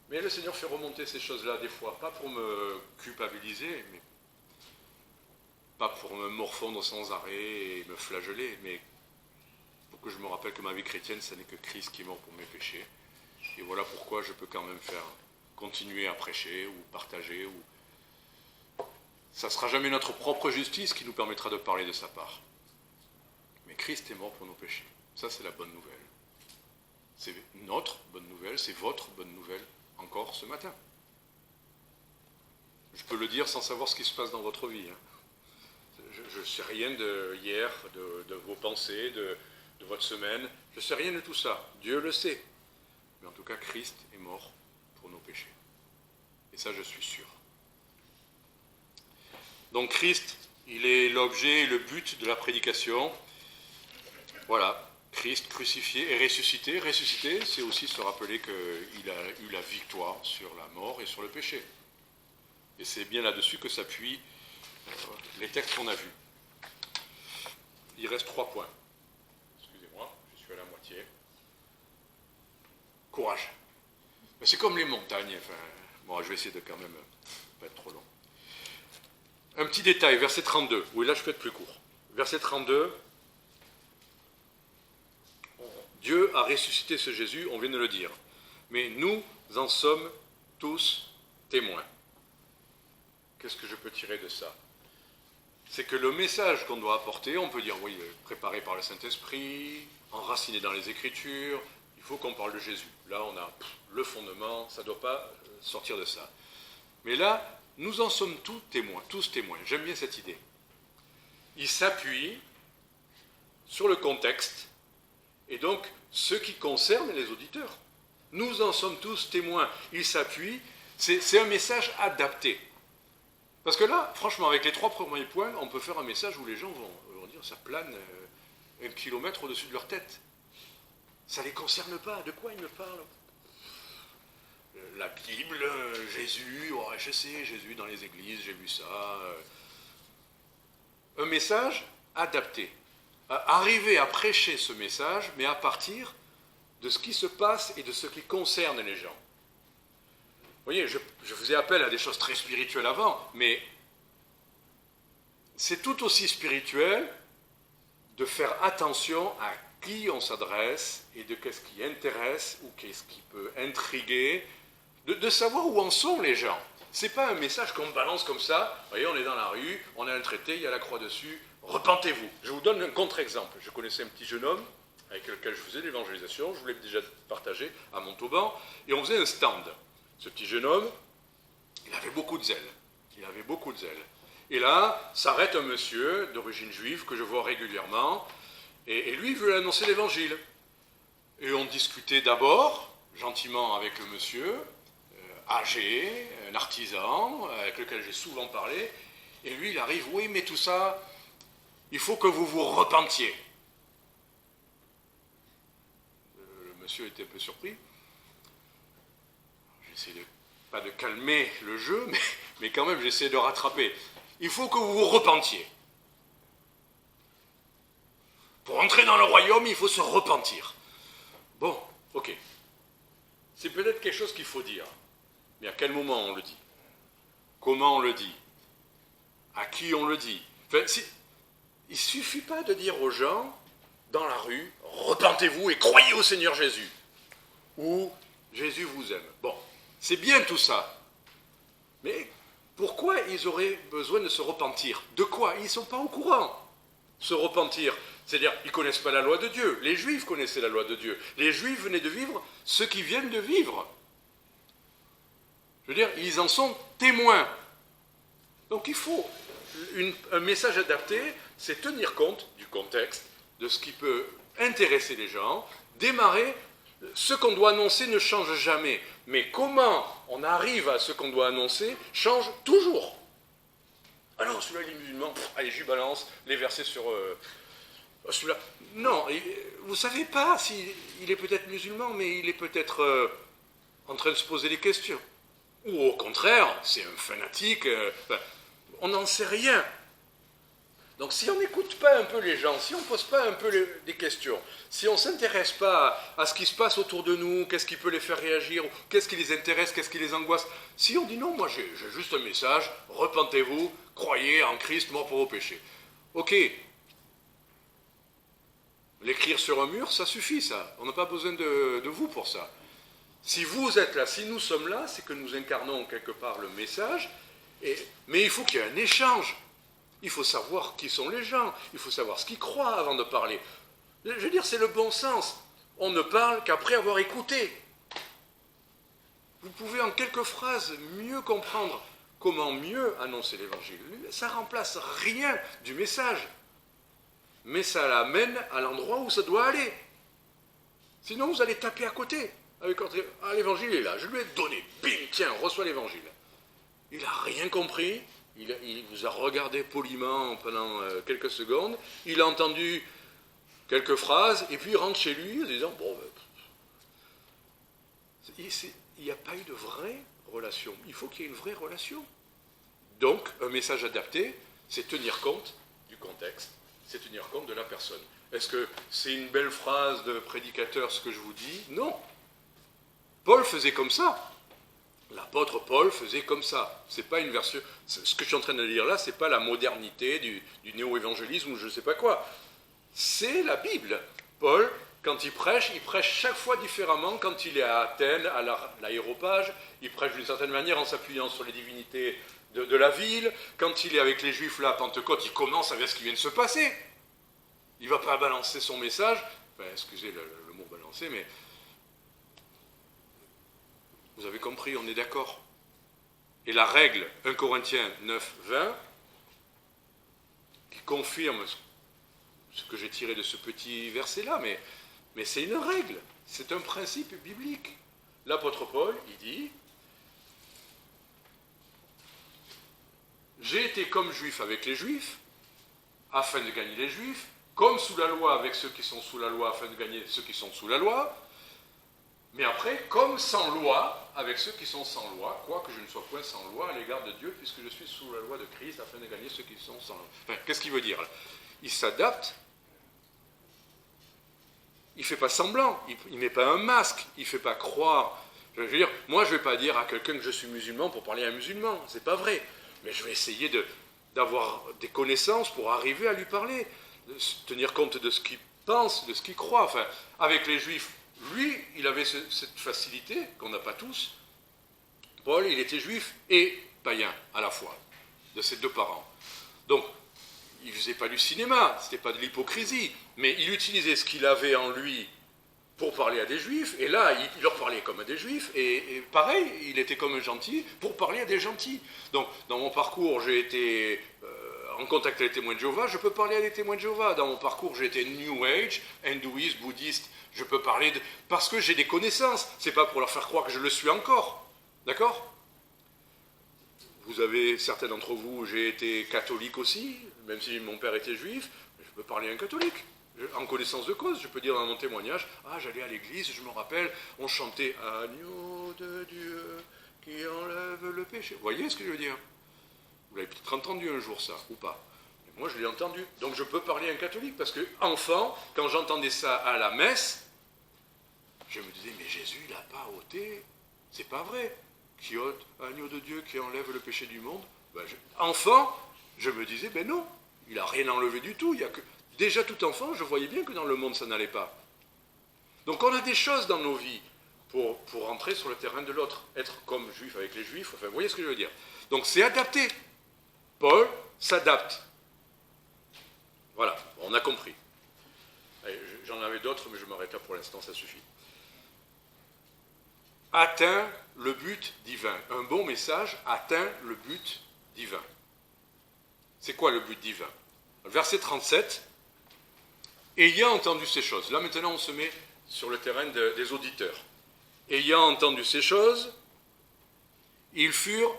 Mais le Seigneur fait remonter ces choses-là des fois, pas pour me culpabiliser, mais pas pour me morfondre sans arrêt et me flageller, mais pour que je me rappelle que ma vie chrétienne, ce n'est que Christ qui est mort pour mes péchés. Et voilà pourquoi je peux quand même continuer à prêcher ou partager. Ça ne sera jamais notre propre justice qui nous permettra de parler de sa part. Mais Christ est mort pour nos péchés. Ça, c'est la bonne nouvelle. C'est notre bonne nouvelle, c'est votre bonne nouvelle encore ce matin. Je peux le dire sans savoir ce qui se passe dans votre vie. Je ne sais rien de hier, de vos pensées, de votre semaine. Je ne sais rien de tout ça. Dieu le sait. Mais en tout cas, Christ est mort pour nos péchés. Et ça, je suis sûr. Donc Christ, il est l'objet et le but de la prédication. Voilà, Christ crucifié et ressuscité. Ressuscité, c'est aussi se rappeler qu'il a eu la victoire sur la mort et sur le péché. Et c'est bien là-dessus que s'appuient les textes qu'on a vus. Il reste 3 points. Excusez-moi, je suis à la moitié. Courage. Mais c'est comme les montagnes. Bon, je vais essayer de quand même pas être trop long. Un petit détail, verset 32. Oui, là je peux être plus court. Verset 32. Dieu a ressuscité ce Jésus, on vient de le dire. Mais nous en sommes tous témoins. Qu'est-ce que je peux tirer de ça? C'est que le message qu'on doit apporter, on peut dire, oui, préparé par le Saint-Esprit, enraciné dans les Écritures, il faut qu'on parle de Jésus. Là, on a le fondement, ça ne doit pas sortir de ça. Mais là, nous en sommes tous témoins. J'aime bien cette idée. Il s'appuie sur le contexte, et donc ce qui concerne les auditeurs. Nous en sommes tous témoins. Il s'appuie, c'est un message adapté. Parce que là, franchement, avec les 3 premiers points, on peut faire un message où les gens vont dire ça plane 1 kilomètre au-dessus de leur tête. Ça ne les concerne pas. De quoi ils me parlent? La Bible, Jésus, oh, je sais, Jésus dans les églises, j'ai vu ça. Un message adapté. Arriver à prêcher ce message, mais à partir de ce qui se passe et de ce qui concerne les gens. Vous voyez, je faisais appel à des choses très spirituelles avant, mais c'est tout aussi spirituel de faire attention à qui on s'adresse et de qu'est-ce qui intéresse ou qu'est-ce qui peut intriguer, de savoir où en sont les gens. Ce n'est pas un message qu'on balance comme ça. Vous voyez, on est dans la rue, on a un traité, il y a la croix dessus, repentez-vous. Je vous donne un contre-exemple. Je connaissais un petit jeune homme avec lequel je faisais l'évangélisation, je vous l'ai déjà partagé à Montauban, et on faisait un stand. Ce petit jeune homme, il avait beaucoup de zèle. Il avait beaucoup de zèle. Et là, s'arrête un monsieur d'origine juive que je vois régulièrement, et lui, il veut annoncer l'évangile. Et on discutait d'abord, gentiment avec le monsieur, âgé, un artisan, avec lequel j'ai souvent parlé, et lui, il arrive, oui, mais tout ça, il faut que vous vous repentiez. Le monsieur était un peu surpris. J'essaie pas de calmer le jeu, mais quand même, j'essaie de rattraper. Il faut que vous vous repentiez. Pour entrer dans le royaume, il faut se repentir. Bon, ok. C'est peut-être quelque chose qu'il faut dire. Mais à quel moment on le dit? Comment on le dit? À qui on le dit? Enfin, il ne suffit pas de dire aux gens, dans la rue, repentez-vous et croyez au Seigneur Jésus. Ou Jésus vous aime. Bon, c'est bien tout ça. Mais pourquoi ils auraient besoin de se repentir? De quoi? Ils ne sont pas au courant. Se repentir, c'est-à-dire, ils ne connaissent pas la loi de Dieu. Les Juifs connaissaient la loi de Dieu. Les Juifs venaient de vivre ce qu'ils viennent de vivre. Je veux dire, ils en sont témoins. Donc il faut un message adapté, c'est tenir compte du contexte, de ce qui peut intéresser les gens, démarrer. Ce qu'on doit annoncer ne change jamais. Mais comment on arrive à ce qu'on doit annoncer change toujours. Ah non, celui-là il est musulman, allez, je lui balance les versets sur celui-là. Non, vous ne savez pas s'il est peut-être musulman, mais il est peut-être en train de se poser des questions. Ou au contraire, c'est un fanatique, on n'en sait rien. Donc si on n'écoute pas un peu les gens, si on ne pose pas un peu des questions, si on ne s'intéresse pas à ce qui se passe autour de nous, qu'est-ce qui peut les faire réagir, qu'est-ce qui les intéresse, qu'est-ce qui les angoisse, si on dit non, moi j'ai juste un message, repentez-vous, croyez en Christ, mort pour vos péchés. Ok, l'écrire sur un mur, ça suffit ça, on n'a pas besoin de vous pour ça. Si vous êtes là, si nous sommes là, c'est que nous incarnons quelque part le message, mais il faut qu'il y ait un échange. Il faut savoir qui sont les gens, il faut savoir ce qu'ils croient avant de parler. Je veux dire, c'est le bon sens. On ne parle qu'après avoir écouté. Vous pouvez en quelques phrases mieux comprendre comment mieux annoncer l'évangile. Ça ne remplace rien du message, mais ça l'amène à l'endroit où ça doit aller. Sinon, vous allez taper à côté. Ah, l'évangile est là, je lui ai donné, bim, tiens, reçois l'évangile. Il n'a rien compris. Il vous a regardé poliment pendant quelques secondes, il a entendu quelques phrases, et puis il rentre chez lui en disant, bon, il n'y a pas eu de vraie relation. Il faut qu'il y ait une vraie relation. Donc, un message adapté, c'est tenir compte du contexte, c'est tenir compte de la personne. Est-ce que c'est une belle phrase de prédicateur ce que je vous dis? Non. Paul faisait comme ça. L'apôtre Paul faisait comme ça. C'est pas une version. Ce que je suis en train de dire là, c'est pas la modernité du néo-évangélisme ou je ne sais pas quoi. C'est la Bible. Paul, quand il prêche chaque fois différemment. Quand il est à Athènes, à l'aéropage, il prêche d'une certaine manière en s'appuyant sur les divinités de la ville. Quand il est avec les Juifs là à Pentecôte, il commence avec ce qui vient de se passer. Il ne va pas balancer son message. Enfin, excusez le mot balancer, mais vous avez compris, on est d'accord. Et la règle 1 Corinthiens 9, 20, qui confirme ce que j'ai tiré de ce petit verset-là, mais c'est une règle, c'est un principe biblique. L'apôtre Paul, il dit, j'ai été comme juif avec les juifs, afin de gagner les juifs, comme sous la loi avec ceux qui sont sous la loi afin de gagner ceux qui sont sous la loi, mais après, comme sans loi avec ceux qui sont sans loi, quoique je ne sois point sans loi à l'égard de Dieu, puisque je suis sous la loi de Christ afin de gagner ceux qui sont sans loi. Enfin, qu'est-ce qu'il veut dire là? Il s'adapte. Il ne fait pas semblant, il ne met pas un masque, il ne fait pas croire. Je veux dire, moi je ne vais pas dire à quelqu'un que je suis musulman pour parler à un musulman, c'est pas vrai. Mais je vais essayer d'avoir des connaissances pour arriver à lui parler, de tenir compte de ce qu'il pense, de ce qu'il croit. Enfin, avec les juifs, lui, il avait cette facilité qu'on n'a pas tous. Paul, il était juif et païen à la fois, de ses deux parents. Donc, il ne faisait pas du cinéma, ce n'était pas de l'hypocrisie, mais il utilisait ce qu'il avait en lui pour parler à des juifs, et là, il leur parlait comme à des juifs, et pareil, il était comme un gentil pour parler à des gentils. Donc, dans mon parcours, j'ai été en contact avec les témoins de Jéhovah, je peux parler à des témoins de Jéhovah. Dans mon parcours, j'ai été New Age, hindouiste, bouddhiste, je peux parler parce que j'ai des connaissances, c'est pas pour leur faire croire que je le suis encore, d'accord? Vous avez, certains d'entre vous, j'ai été catholique aussi, même si mon père était juif, je peux parler à un catholique, en connaissance de cause. Je peux dire dans mon témoignage, ah, j'allais à l'église, je me rappelle, on chantait « Agneau de Dieu qui enlève le péché ». Vous voyez ce que je veux dire? Vous l'avez peut-être entendu un jour ça, ou pas. Et moi, je l'ai entendu. Donc je peux parler à un catholique, parce que, enfant, quand j'entendais ça à la messe, je me disais, mais Jésus, il n'a pas ôté, c'est pas vrai. Qui ôte, agneau de Dieu qui enlève le péché du monde. Enfant, je me disais, ben non, il n'a rien enlevé du tout. Il y a que... Déjà tout enfant, je voyais bien que dans le monde, ça n'allait pas. Donc on a des choses dans nos vies pour entrer sur le terrain de l'autre, être comme juif avec les juifs, enfin, vous voyez ce que je veux dire. Donc c'est adapté. Paul s'adapte. Voilà, on a compris. J'en avais d'autres, mais je m'arrête là pour l'instant, ça suffit. Atteint le but divin. Un bon message atteint le but divin. C'est quoi le but divin? Verset 37. Ayant entendu ces choses, là maintenant on se met sur le terrain des auditeurs. Ayant entendu ces choses, ils furent,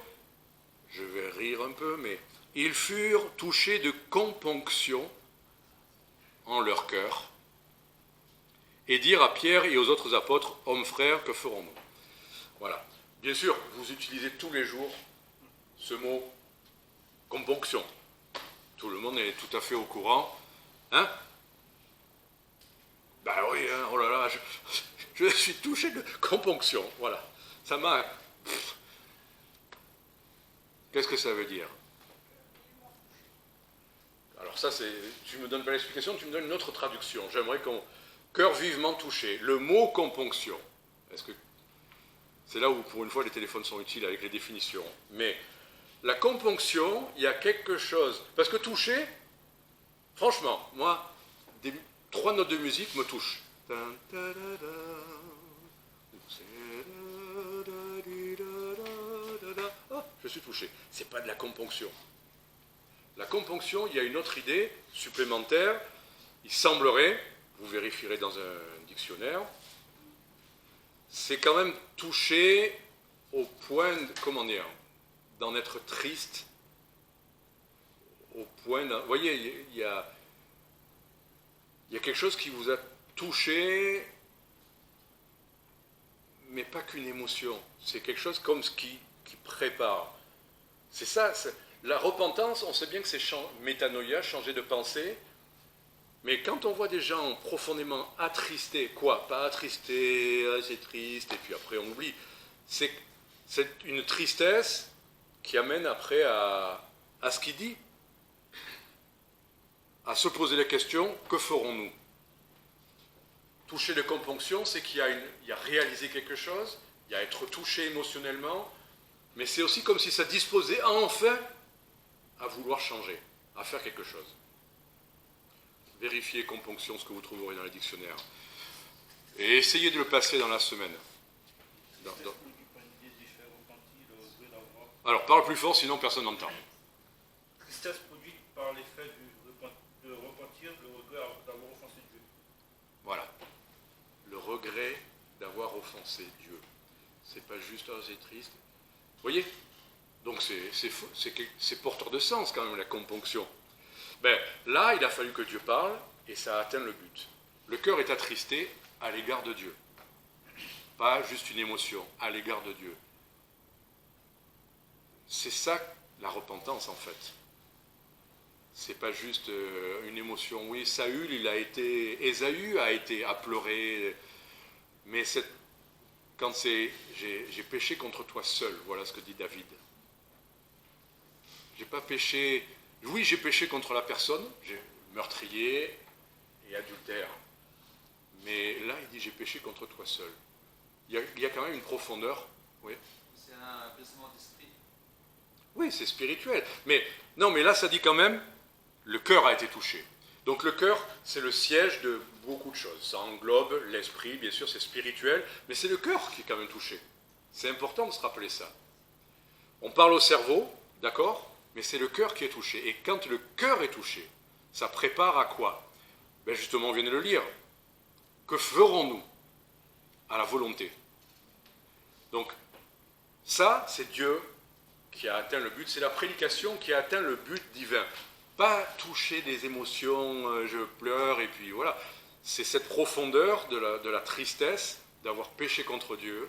je vais rire un peu, mais ils furent touchés de componction en leur cœur et dirent à Pierre et aux autres apôtres, hommes frères, que ferons-nous? Voilà. Bien sûr, vous utilisez tous les jours ce mot componction. Tout le monde est tout à fait au courant. Hein? Ben oui, hein, oh là là, je suis touché de componction. Voilà. Ça m'a... Qu'est-ce que ça veut dire? Alors ça, c'est... Tu ne me donnes pas l'explication, tu me donnes une autre traduction. J'aimerais qu'on... Cœur vivement touché. Le mot componction. Est-ce que... C'est là où, pour une fois, les téléphones sont utiles avec les définitions. Mais la componction, il y a quelque chose... Parce que toucher, franchement, moi, 3 notes de musique me touchent. Oh, je suis touché. C'est pas de la componction. La componction, il y a une autre idée supplémentaire. Il semblerait, vous vérifierez dans un dictionnaire, c'est quand même touché au point, comment dire, d'en être triste, au point, vous voyez, il y a quelque chose qui vous a touché, mais pas qu'une émotion, c'est quelque chose comme ce qui prépare. C'est ça, la repentance, on sait bien que c'est métanoïa, changer de pensée, mais quand on voit des gens profondément attristés, quoi? Pas attristés, ah, c'est triste, et puis après on oublie. C'est une tristesse qui amène après à ce qu'il dit, à se poser la question, que ferons-nous? Toucher de componction, c'est qu'il y a réalisé quelque chose, il y a être touché émotionnellement, mais c'est aussi comme si ça disposait enfin à vouloir changer, à faire quelque chose. Vérifiez componction, ce que vous trouverez dans les dictionnaires. Et essayez de le passer dans la semaine. Alors, parle plus fort, sinon personne n'entend. Tristesse produite par l'effet de repentir, le regret d'avoir offensé Dieu. Voilà. Le regret d'avoir offensé Dieu. C'est pas juste, oh, c'est triste. Vous voyez? Donc c'est porteur de sens quand même, la componction. Ben, là, il a fallu que Dieu parle, et ça atteint le but. Le cœur est attristé à l'égard de Dieu. Pas juste une émotion, à l'égard de Dieu. C'est ça la repentance en fait. C'est pas juste une émotion. Oui, Saül, Ésaü a pleuré, mais quand j'ai péché contre toi seul, voilà ce que dit David. J'ai pas péché. Oui, j'ai péché contre la personne, j'ai meurtrier et adultère. Mais là, il dit j'ai péché contre toi seul. Il y a quand même une profondeur. Oui. C'est un apaisement d'esprit. Oui, c'est spirituel. Mais là, ça dit quand même, le cœur a été touché. Donc le cœur, c'est le siège de beaucoup de choses. Ça englobe l'esprit, bien sûr, c'est spirituel, mais c'est le cœur qui est quand même touché. C'est important de se rappeler ça. On parle au cerveau, d'accord, mais c'est le cœur qui est touché. Et quand le cœur est touché, ça prépare à quoi? Ben justement, on vient de le lire. Que ferons-nous? À la volonté. Donc, ça, c'est Dieu qui a atteint le but, c'est la prédication qui a atteint le but divin. Pas toucher des émotions, je pleure, et puis voilà. C'est cette profondeur de la tristesse, d'avoir péché contre Dieu,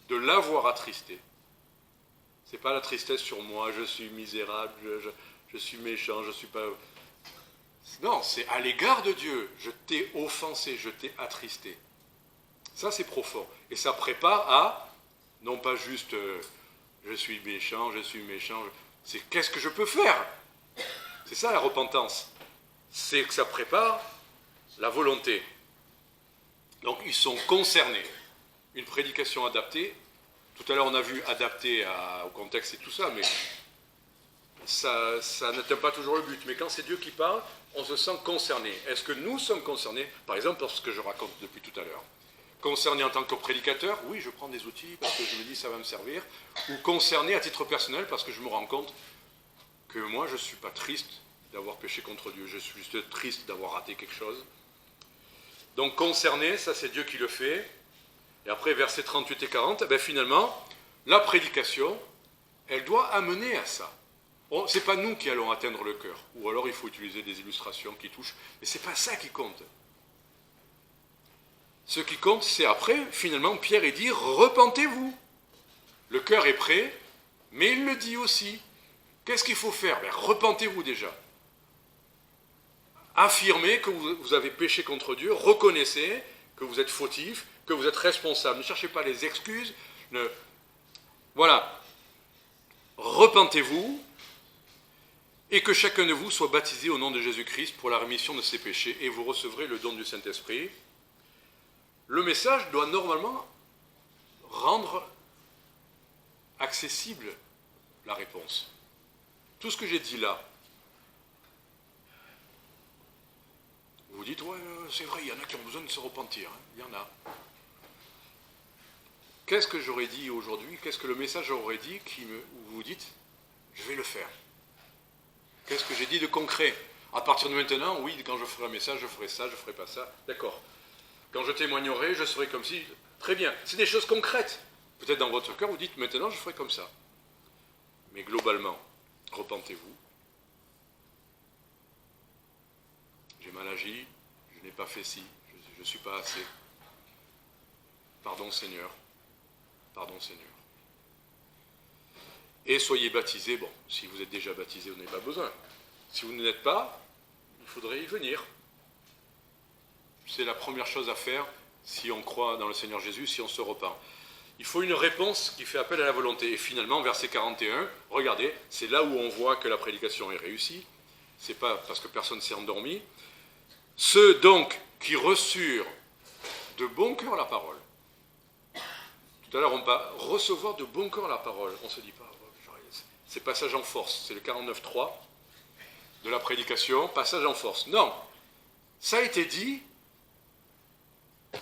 de l'avoir attristé. C'est pas la tristesse sur moi, je suis misérable, je suis méchant, je suis pas... Non, c'est à l'égard de Dieu, je t'ai offensé, je t'ai attristé. Ça, c'est profond. Et ça prépare à, non pas juste je suis méchant, c'est qu'est-ce que je peux faire? C'est ça la repentance. C'est que ça prépare la volonté. Donc ils sont concernés. Une prédication adaptée, tout à l'heure on a vu adaptée au contexte et tout ça, mais ça n'atteint pas toujours le but. Mais quand c'est Dieu qui parle, on se sent concerné. Est-ce que nous sommes concernés? Par exemple, par ce que je raconte depuis tout à l'heure. Concerné en tant que prédicateur, oui, je prends des outils parce que je me dis ça va me servir. Ou concerné à titre personnel parce que je me rends compte que moi, je ne suis pas triste d'avoir péché contre Dieu. Je suis juste triste d'avoir raté quelque chose. Donc concerné, ça c'est Dieu qui le fait. Et après, versets 38 et 40, finalement, la prédication, elle doit amener à ça. Ce n'est pas nous qui allons atteindre le cœur. Ou alors il faut utiliser des illustrations qui touchent. Mais ce n'est pas ça qui compte. Ce qui compte, c'est après, finalement, Pierre est dit, repentez-vous. Le cœur est prêt, mais il le dit aussi. Qu'est-ce qu'il faut faire? Repentez-vous déjà. Affirmez que vous avez péché contre Dieu, reconnaissez que vous êtes fautif, que vous êtes responsable. Ne cherchez pas les excuses. Voilà. Repentez-vous et que chacun de vous soit baptisé au nom de Jésus-Christ pour la rémission de ses péchés et vous recevrez le don du Saint-Esprit. Le message doit normalement rendre accessible la réponse. Tout ce que j'ai dit là, vous dites, ouais, c'est vrai, il y en a qui ont besoin de se repentir, il y en a. Qu'est-ce que j'aurais dit aujourd'hui? Qu'est-ce que le message aurait dit où vous dites, je vais le faire? Qu'est-ce que j'ai dit de concret? À partir de maintenant, oui, quand je ferai un message, je ferai ça, je ferai pas ça, d'accord. Quand je témoignerai, je serai comme si... Très bien, c'est des choses concrètes. Peut-être dans votre cœur, vous dites, maintenant, je ferai comme ça. Mais globalement, repentez-vous. J'ai mal agi, je n'ai pas fait ci, je ne suis pas assez. Pardon Seigneur. Pardon Seigneur. Et soyez baptisés. Bon, si vous êtes déjà baptisés, vous n'avez pas besoin. Si vous ne l'êtes pas, il faudrait y venir. C'est la première chose à faire si on croit dans le Seigneur Jésus, si on se repent. Il faut une réponse qui fait appel à la volonté. Et finalement, verset 41, regardez, c'est là où on voit que la prédication est réussie. Ce n'est pas parce que personne ne s'est endormi. Ceux donc qui reçurent de bon cœur la parole. Tout à l'heure, on va recevoir de bon cœur la parole. On ne se dit pas, c'est passage en force. C'est le 49.3 de la prédication, passage en force. Non, ça a été dit.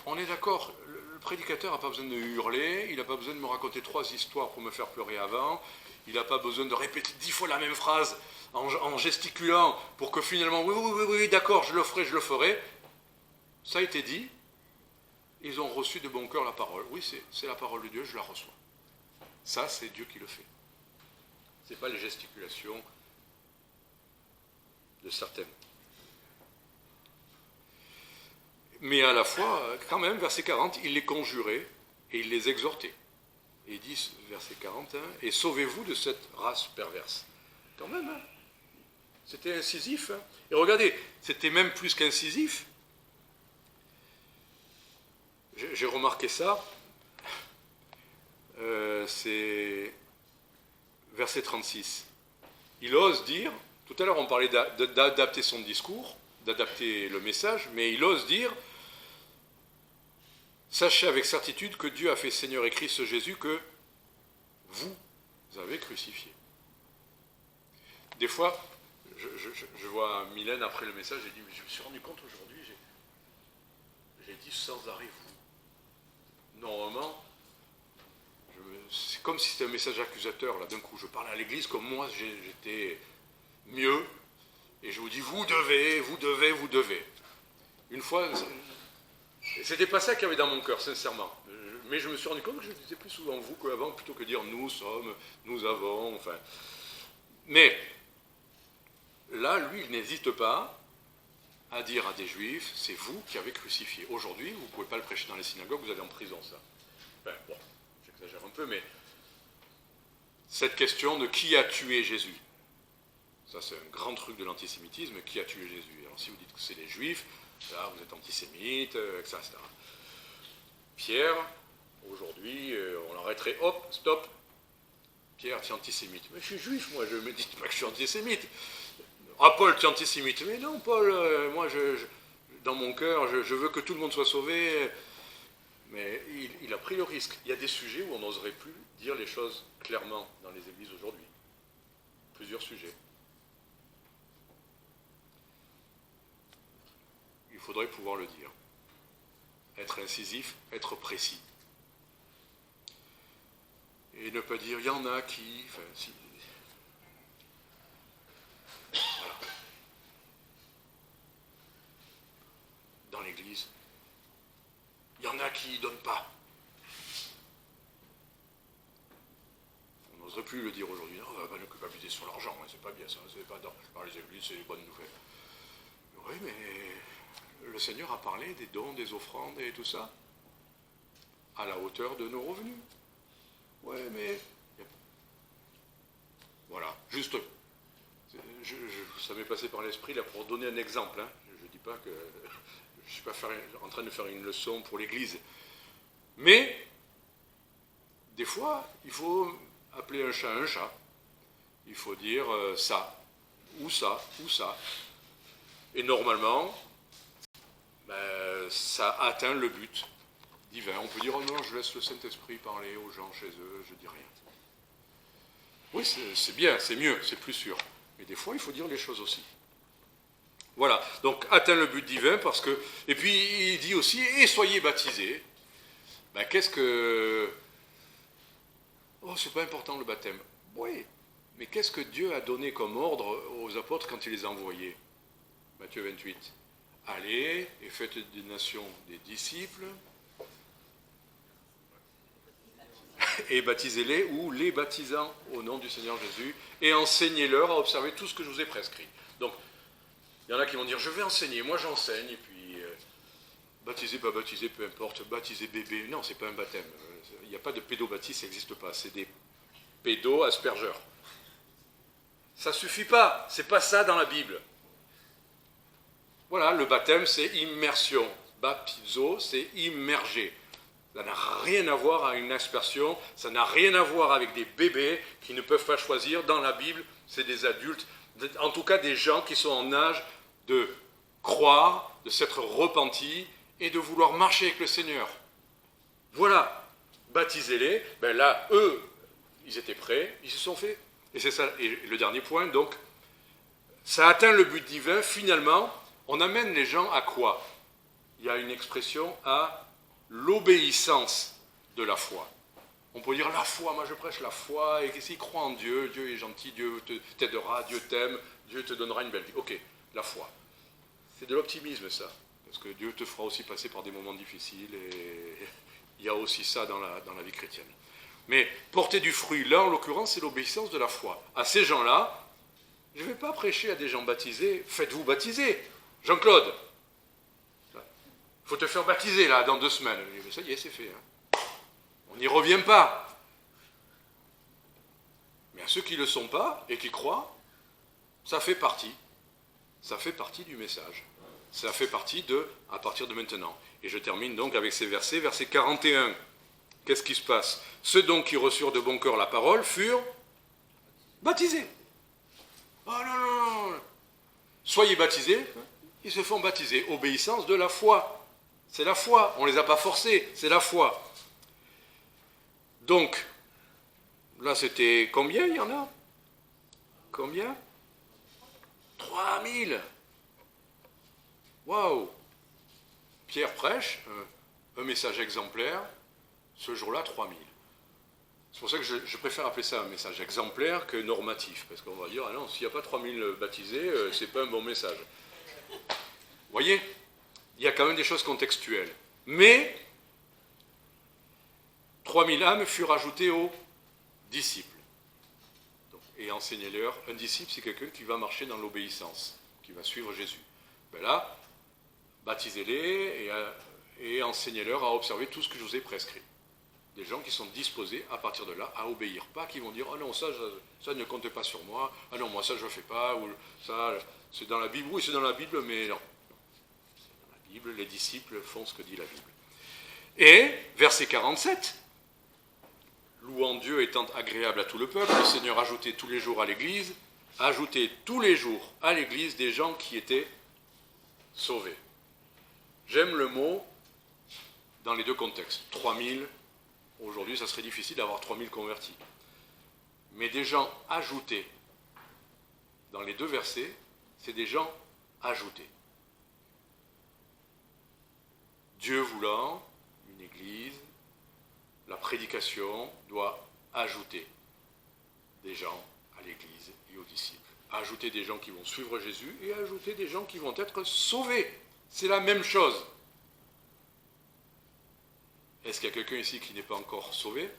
On est d'accord, le prédicateur n'a pas besoin de hurler, il n'a pas besoin de me raconter 3 histoires pour me faire pleurer avant, il n'a pas besoin de répéter 10 fois la même phrase en gesticulant pour que finalement, oui, d'accord, je le ferai. Ça a été dit, ils ont reçu de bon cœur la parole. Oui, c'est la parole de Dieu, je la reçois. Ça, c'est Dieu qui le fait. Ce n'est pas les gesticulations de certaines. Mais à la fois, quand même, verset 40, il les conjurait et il les exhortait. Et il dit, verset 41, « Et sauvez-vous de cette race perverse. » Quand même, hein. C'était incisif. Hein. Et regardez, c'était même plus qu'incisif. J'ai remarqué ça. C'est verset 36. Il ose dire, tout à l'heure on parlait d'adapter son discours, d'adapter le message, mais il ose dire, sachez avec certitude que Dieu a fait Seigneur et Christ Jésus que vous avez crucifié. Des fois, je vois Mylène après le message, j'ai dit, mais je me suis rendu compte aujourd'hui, j'ai dit sans arrêt vous. Normalement, c'est comme si c'était un message accusateur, là, d'un coup, je parlais à l'église comme moi, j'étais mieux, et je vous dis, vous devez, vous devez, vous devez. Une fois, c'était pas ça qu'il y avait dans mon cœur, sincèrement. Mais je me suis rendu compte que je disais plus souvent vous qu'avant, plutôt que dire nous sommes, nous avons, enfin. Mais, là, lui, il n'hésite pas à dire à des juifs, c'est vous qui avez crucifié. Aujourd'hui, vous ne pouvez pas le prêcher dans les synagogues, vous allez en prison, ça. Enfin, bon, j'exagère un peu, mais cette question de qui a tué Jésus, ça c'est un grand truc de l'antisémitisme, qui a tué Jésus. Alors si vous dites que c'est les juifs, là vous êtes antisémite, etc. Pierre, aujourd'hui, on l'arrêterait, hop, stop, Pierre, tu es antisémite. Mais je suis juif, moi, je ne me dis pas que je suis antisémite. Ah, Paul, tu es antisémite. Mais non, Paul, moi, dans mon cœur, je veux que tout le monde soit sauvé. Mais il a pris le risque. Il y a des sujets où on n'oserait plus dire les choses clairement dans les églises aujourd'hui. Plusieurs sujets. Il faudrait pouvoir le dire. Être incisif, être précis. Et ne pas dire, il y en a qui... Enfin, si. Voilà. Dans l'église, il y en a qui ne donnent pas. On n'oserait plus le dire aujourd'hui. Non, on ne va pas abuser sur l'argent, hein, c'est pas bien ça, c'est pas dans les églises, c'est les bonnes nouvelles. Oui, mais le Seigneur a parlé des dons, des offrandes et tout ça, à la hauteur de nos revenus. Oui, mais... Voilà, juste... ça m'est passé par l'esprit là pour donner un exemple. Hein. Je ne dis pas que... Je ne suis pas en train de faire une leçon pour l'Église. Mais, des fois, il faut appeler un chat. Il faut dire ça, ou ça, ou ça. Et normalement, ça atteint le but divin. On peut dire, oh non, je laisse le Saint-Esprit parler aux gens chez eux, je dis rien. Oui, c'est bien, c'est mieux, c'est plus sûr. Mais des fois, il faut dire les choses aussi. Voilà, donc atteint le but divin parce que... Et puis, il dit aussi, et soyez baptisés. Qu'est-ce que... Oh, c'est pas important le baptême. Oui, mais qu'est-ce que Dieu a donné comme ordre aux apôtres quand il les a envoyés? Matthieu 28. Allez et faites des nations des disciples et baptisez-les ou les baptisant au nom du Seigneur Jésus et enseignez-leur à observer tout ce que je vous ai prescrit. Donc, il y en a qui vont dire, je vais enseigner, moi j'enseigne, et puis baptisé, pas baptisé, peu importe, baptisé bébé, non, c'est pas un baptême. Il n'y a pas de pédobaptiste, ça n'existe pas, c'est des pédo-aspergeurs. Ça ne suffit pas, c'est pas ça dans la Bible. Voilà, le baptême c'est immersion, baptizo c'est immerger. Ça n'a rien à voir avec une aspersion, ça n'a rien à voir avec des bébés qui ne peuvent pas choisir. Dans la Bible, c'est des adultes, en tout cas des gens qui sont en âge de croire, de s'être repentis et de vouloir marcher avec le Seigneur. Voilà, baptisez-les. Là, eux, ils étaient prêts, ils se sont fait. Et c'est ça. Et le dernier point, donc, ça atteint le but divin. Finalement, on amène les gens à quoi? Il y a une expression à l'obéissance de la foi. On peut dire la foi, moi je prêche la foi, et s'ils croient en Dieu, Dieu est gentil, Dieu t'aidera, Dieu t'aime, Dieu te donnera une belle vie. Ok, la foi. C'est de l'optimisme ça, parce que Dieu te fera aussi passer par des moments difficiles, et il y a aussi ça dans la vie chrétienne. Mais porter du fruit, là en l'occurrence, c'est l'obéissance de la foi. À ces gens-là, je ne vais pas prêcher à des gens baptisés, faites-vous baptiser. Jean-Claude, faut te faire baptiser là dans 2 semaines. Je dis, mais ça y est, c'est fait. Hein. On n'y revient pas. Mais à ceux qui ne le sont pas et qui croient, ça fait partie. Ça fait partie du message. Ça fait partie à partir de maintenant. Et je termine donc avec ces versets. Verset 41. Qu'est-ce qui se passe? Ceux donc qui reçurent de bon cœur la parole furent baptisés. Oh non, non, non. Soyez baptisés. Ils se font baptiser. Obéissance de la foi. C'est la foi. On ne les a pas forcés. C'est la foi. Donc, là c'était combien il y en a? Combien? 3000. Waouh! Pierre prêche, un message exemplaire, ce jour-là 3000. C'est pour ça que je préfère appeler ça un message exemplaire que normatif, parce qu'on va dire, ah non, s'il n'y a pas 3000 baptisés, c'est pas un bon message. Vous voyez? Il y a quand même des choses contextuelles. Mais 3000 âmes furent ajoutées aux disciples. Et enseignez-leur, un disciple, c'est quelqu'un qui va marcher dans l'obéissance, qui va suivre Jésus. Ben là, baptisez-les et enseignez-leur à observer tout ce que je vous ai prescrit. Des gens qui sont disposés, à partir de là, à obéir. Pas qui vont dire « Ah non, ça ne compte pas sur moi. Ah non, moi, ça, je ne fais pas. » Ou « Ça, c'est dans la Bible. » Oui, c'est dans la Bible, mais non. C'est dans la Bible. Les disciples font ce que dit la Bible. Et, verset 47, « Louant Dieu étant agréable à tout le peuple, le Seigneur ajoutait tous les jours à l'Église, des gens qui étaient sauvés. » J'aime le mot dans les deux contextes. 3000, aujourd'hui ça serait difficile d'avoir 3000 convertis. Mais des gens ajoutés, dans les deux versets, c'est des gens ajoutés. Dieu voulant, une église, la prédication doit ajouter des gens à l'église et aux disciples. Ajouter des gens qui vont suivre Jésus et ajouter des gens qui vont être sauvés. C'est la même chose. Est-ce qu'il y a quelqu'un ici qui n'est pas encore sauvé?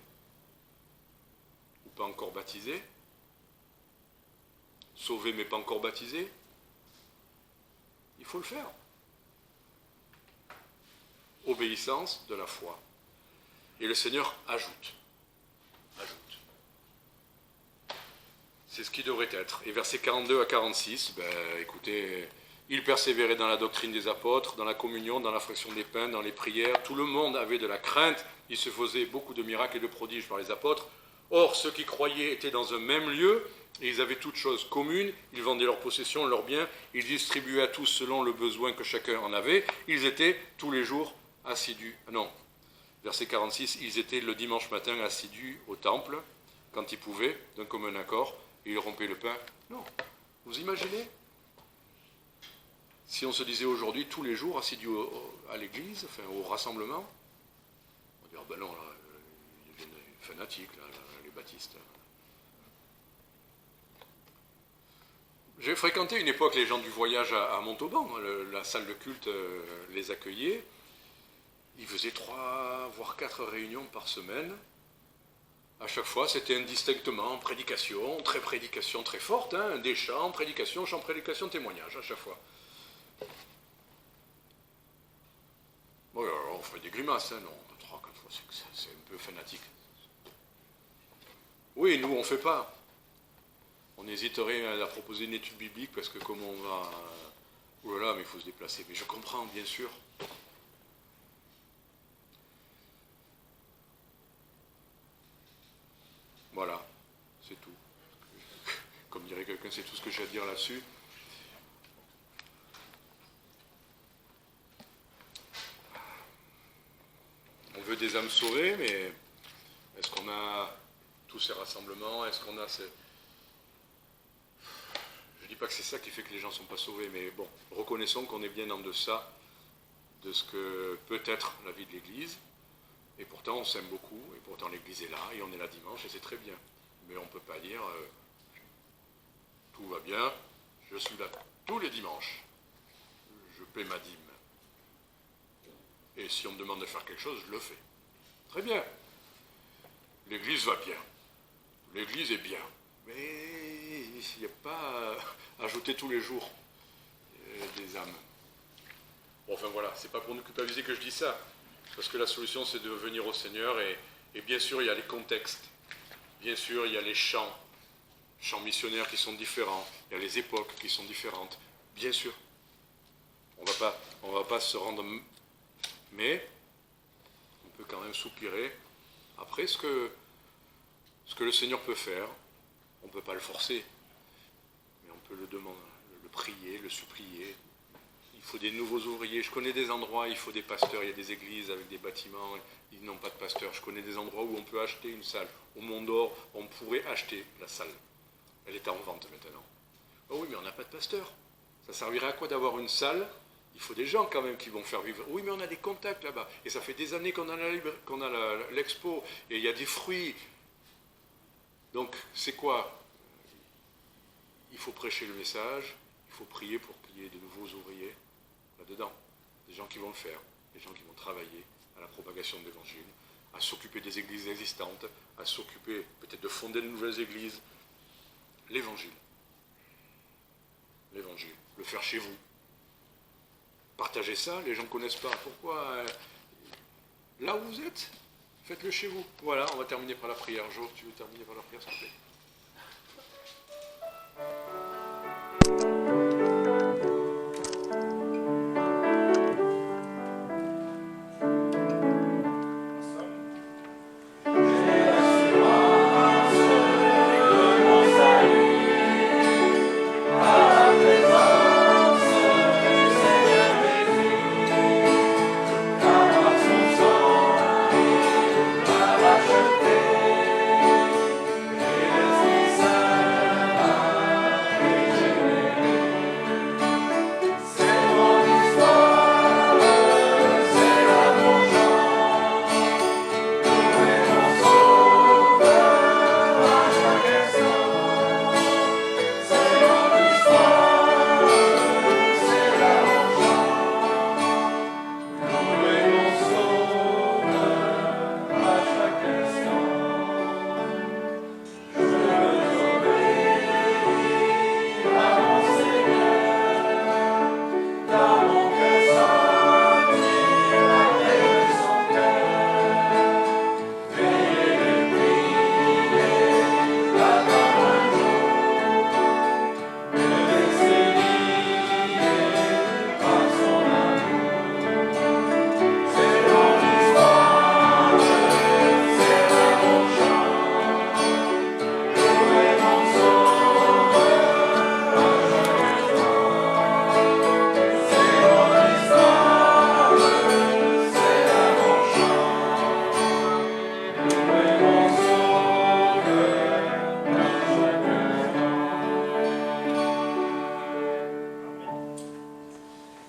Ou pas encore baptisé? Sauvé mais pas encore baptisé? Il faut le faire. Obéissance de la foi. Et le Seigneur ajoute. C'est ce qui devrait être. Et versets 42 à 46, écoutez, il persévérait dans la doctrine des apôtres, dans la communion, dans la fraction des pains, dans les prières. Tout le monde avait de la crainte. Il se faisait beaucoup de miracles et de prodiges par les apôtres. Or, ceux qui croyaient étaient dans un même lieu, et ils avaient toutes choses communes. Ils vendaient leurs possessions, leurs biens. Ils distribuaient à tous selon le besoin que chacun en avait. Ils étaient tous les jours assidus. Non, verset 46, ils étaient le dimanche matin assidus au temple, quand ils pouvaient, d'un commun accord, et ils rompaient le pain. Non, vous imaginez? Si on se disait aujourd'hui, tous les jours, assidus à l'église, enfin au rassemblement, on va dire, ben non, là, ils deviennent fanatiques, là, les baptistes. J'ai fréquenté une époque les gens du voyage à Montauban, la salle de culte les accueillait. Ils faisaient 3 voire 4 réunions par semaine. À chaque fois, c'était indistinctement prédication très forte, hein, des chants, prédication, témoignage, à chaque fois. Bon, alors, on fait des grimaces, hein, non, 3, 4 fois, c'est un peu fanatique. Oui, nous, on ne fait pas. On hésiterait à proposer une étude biblique parce que comme on va... Oh là là, mais il faut se déplacer. Mais je comprends, bien sûr. Voilà, c'est tout. Comme dirait quelqu'un, c'est tout ce que j'ai à dire là-dessus. On veut des âmes sauvées, mais est-ce qu'on a tous ces rassemblements? Est-ce qu'on a ces... Je ne dis pas que c'est ça qui fait que les gens ne sont pas sauvés, mais bon, reconnaissons qu'on est bien en deçà de ce que peut être la vie de l'Église. Et pourtant, on s'aime beaucoup, et pourtant l'Église est là, et on est là dimanche, et c'est très bien. Mais on ne peut pas dire tout va bien, je suis là tous les dimanches, je paie ma dîme. Et si on me demande de faire quelque chose, je le fais. Très bien. L'Église va bien. L'Église est bien. Mais il n'y a pas à ajouter tous les jours des âmes. Bon, enfin voilà, c'est pas pour nous culpabiliser que je dis ça, parce que la solution c'est de venir au Seigneur, et bien sûr il y a les contextes, bien sûr il y a les chants missionnaires qui sont différents, il y a les époques qui sont différentes, bien sûr. On va pas se rendre... Mais on peut quand même soupirer après ce que le Seigneur peut faire. On ne peut pas le forcer, mais on peut le demander, le prier, le supplier. Il faut des nouveaux ouvriers. Je connais des endroits, il faut des pasteurs. Il y a des églises avec des bâtiments, ils n'ont pas de pasteurs. Je connais des endroits où on peut acheter une salle. Au Mont d'Or, on pourrait acheter la salle. Elle est en vente maintenant. Oh oui, mais on n'a pas de pasteur. Ça servirait à quoi d'avoir une salle? Il faut des gens quand même qui vont faire vivre. Oui, mais on a des contacts là-bas. Et ça fait des années qu'on a l'expo. Et il y a des fruits. Donc, c'est quoi? Il faut prêcher le message. Il faut prier pour qu'il y ait de nouveaux ouvriers là-dedans. Des gens qui vont le faire. Des gens qui vont travailler à la propagation de l'évangile, à s'occuper des églises existantes, à s'occuper peut-être de fonder de nouvelles églises. L'évangile. L'évangile. Le faire chez vous. Partagez ça, les gens ne connaissent pas. Pourquoi là où vous êtes, faites-le chez vous. Voilà, on va terminer par la prière. Jo, tu veux terminer par la prière, s'il te plaît?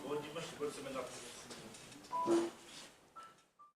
Bon dimanche, bonne semaine à tous.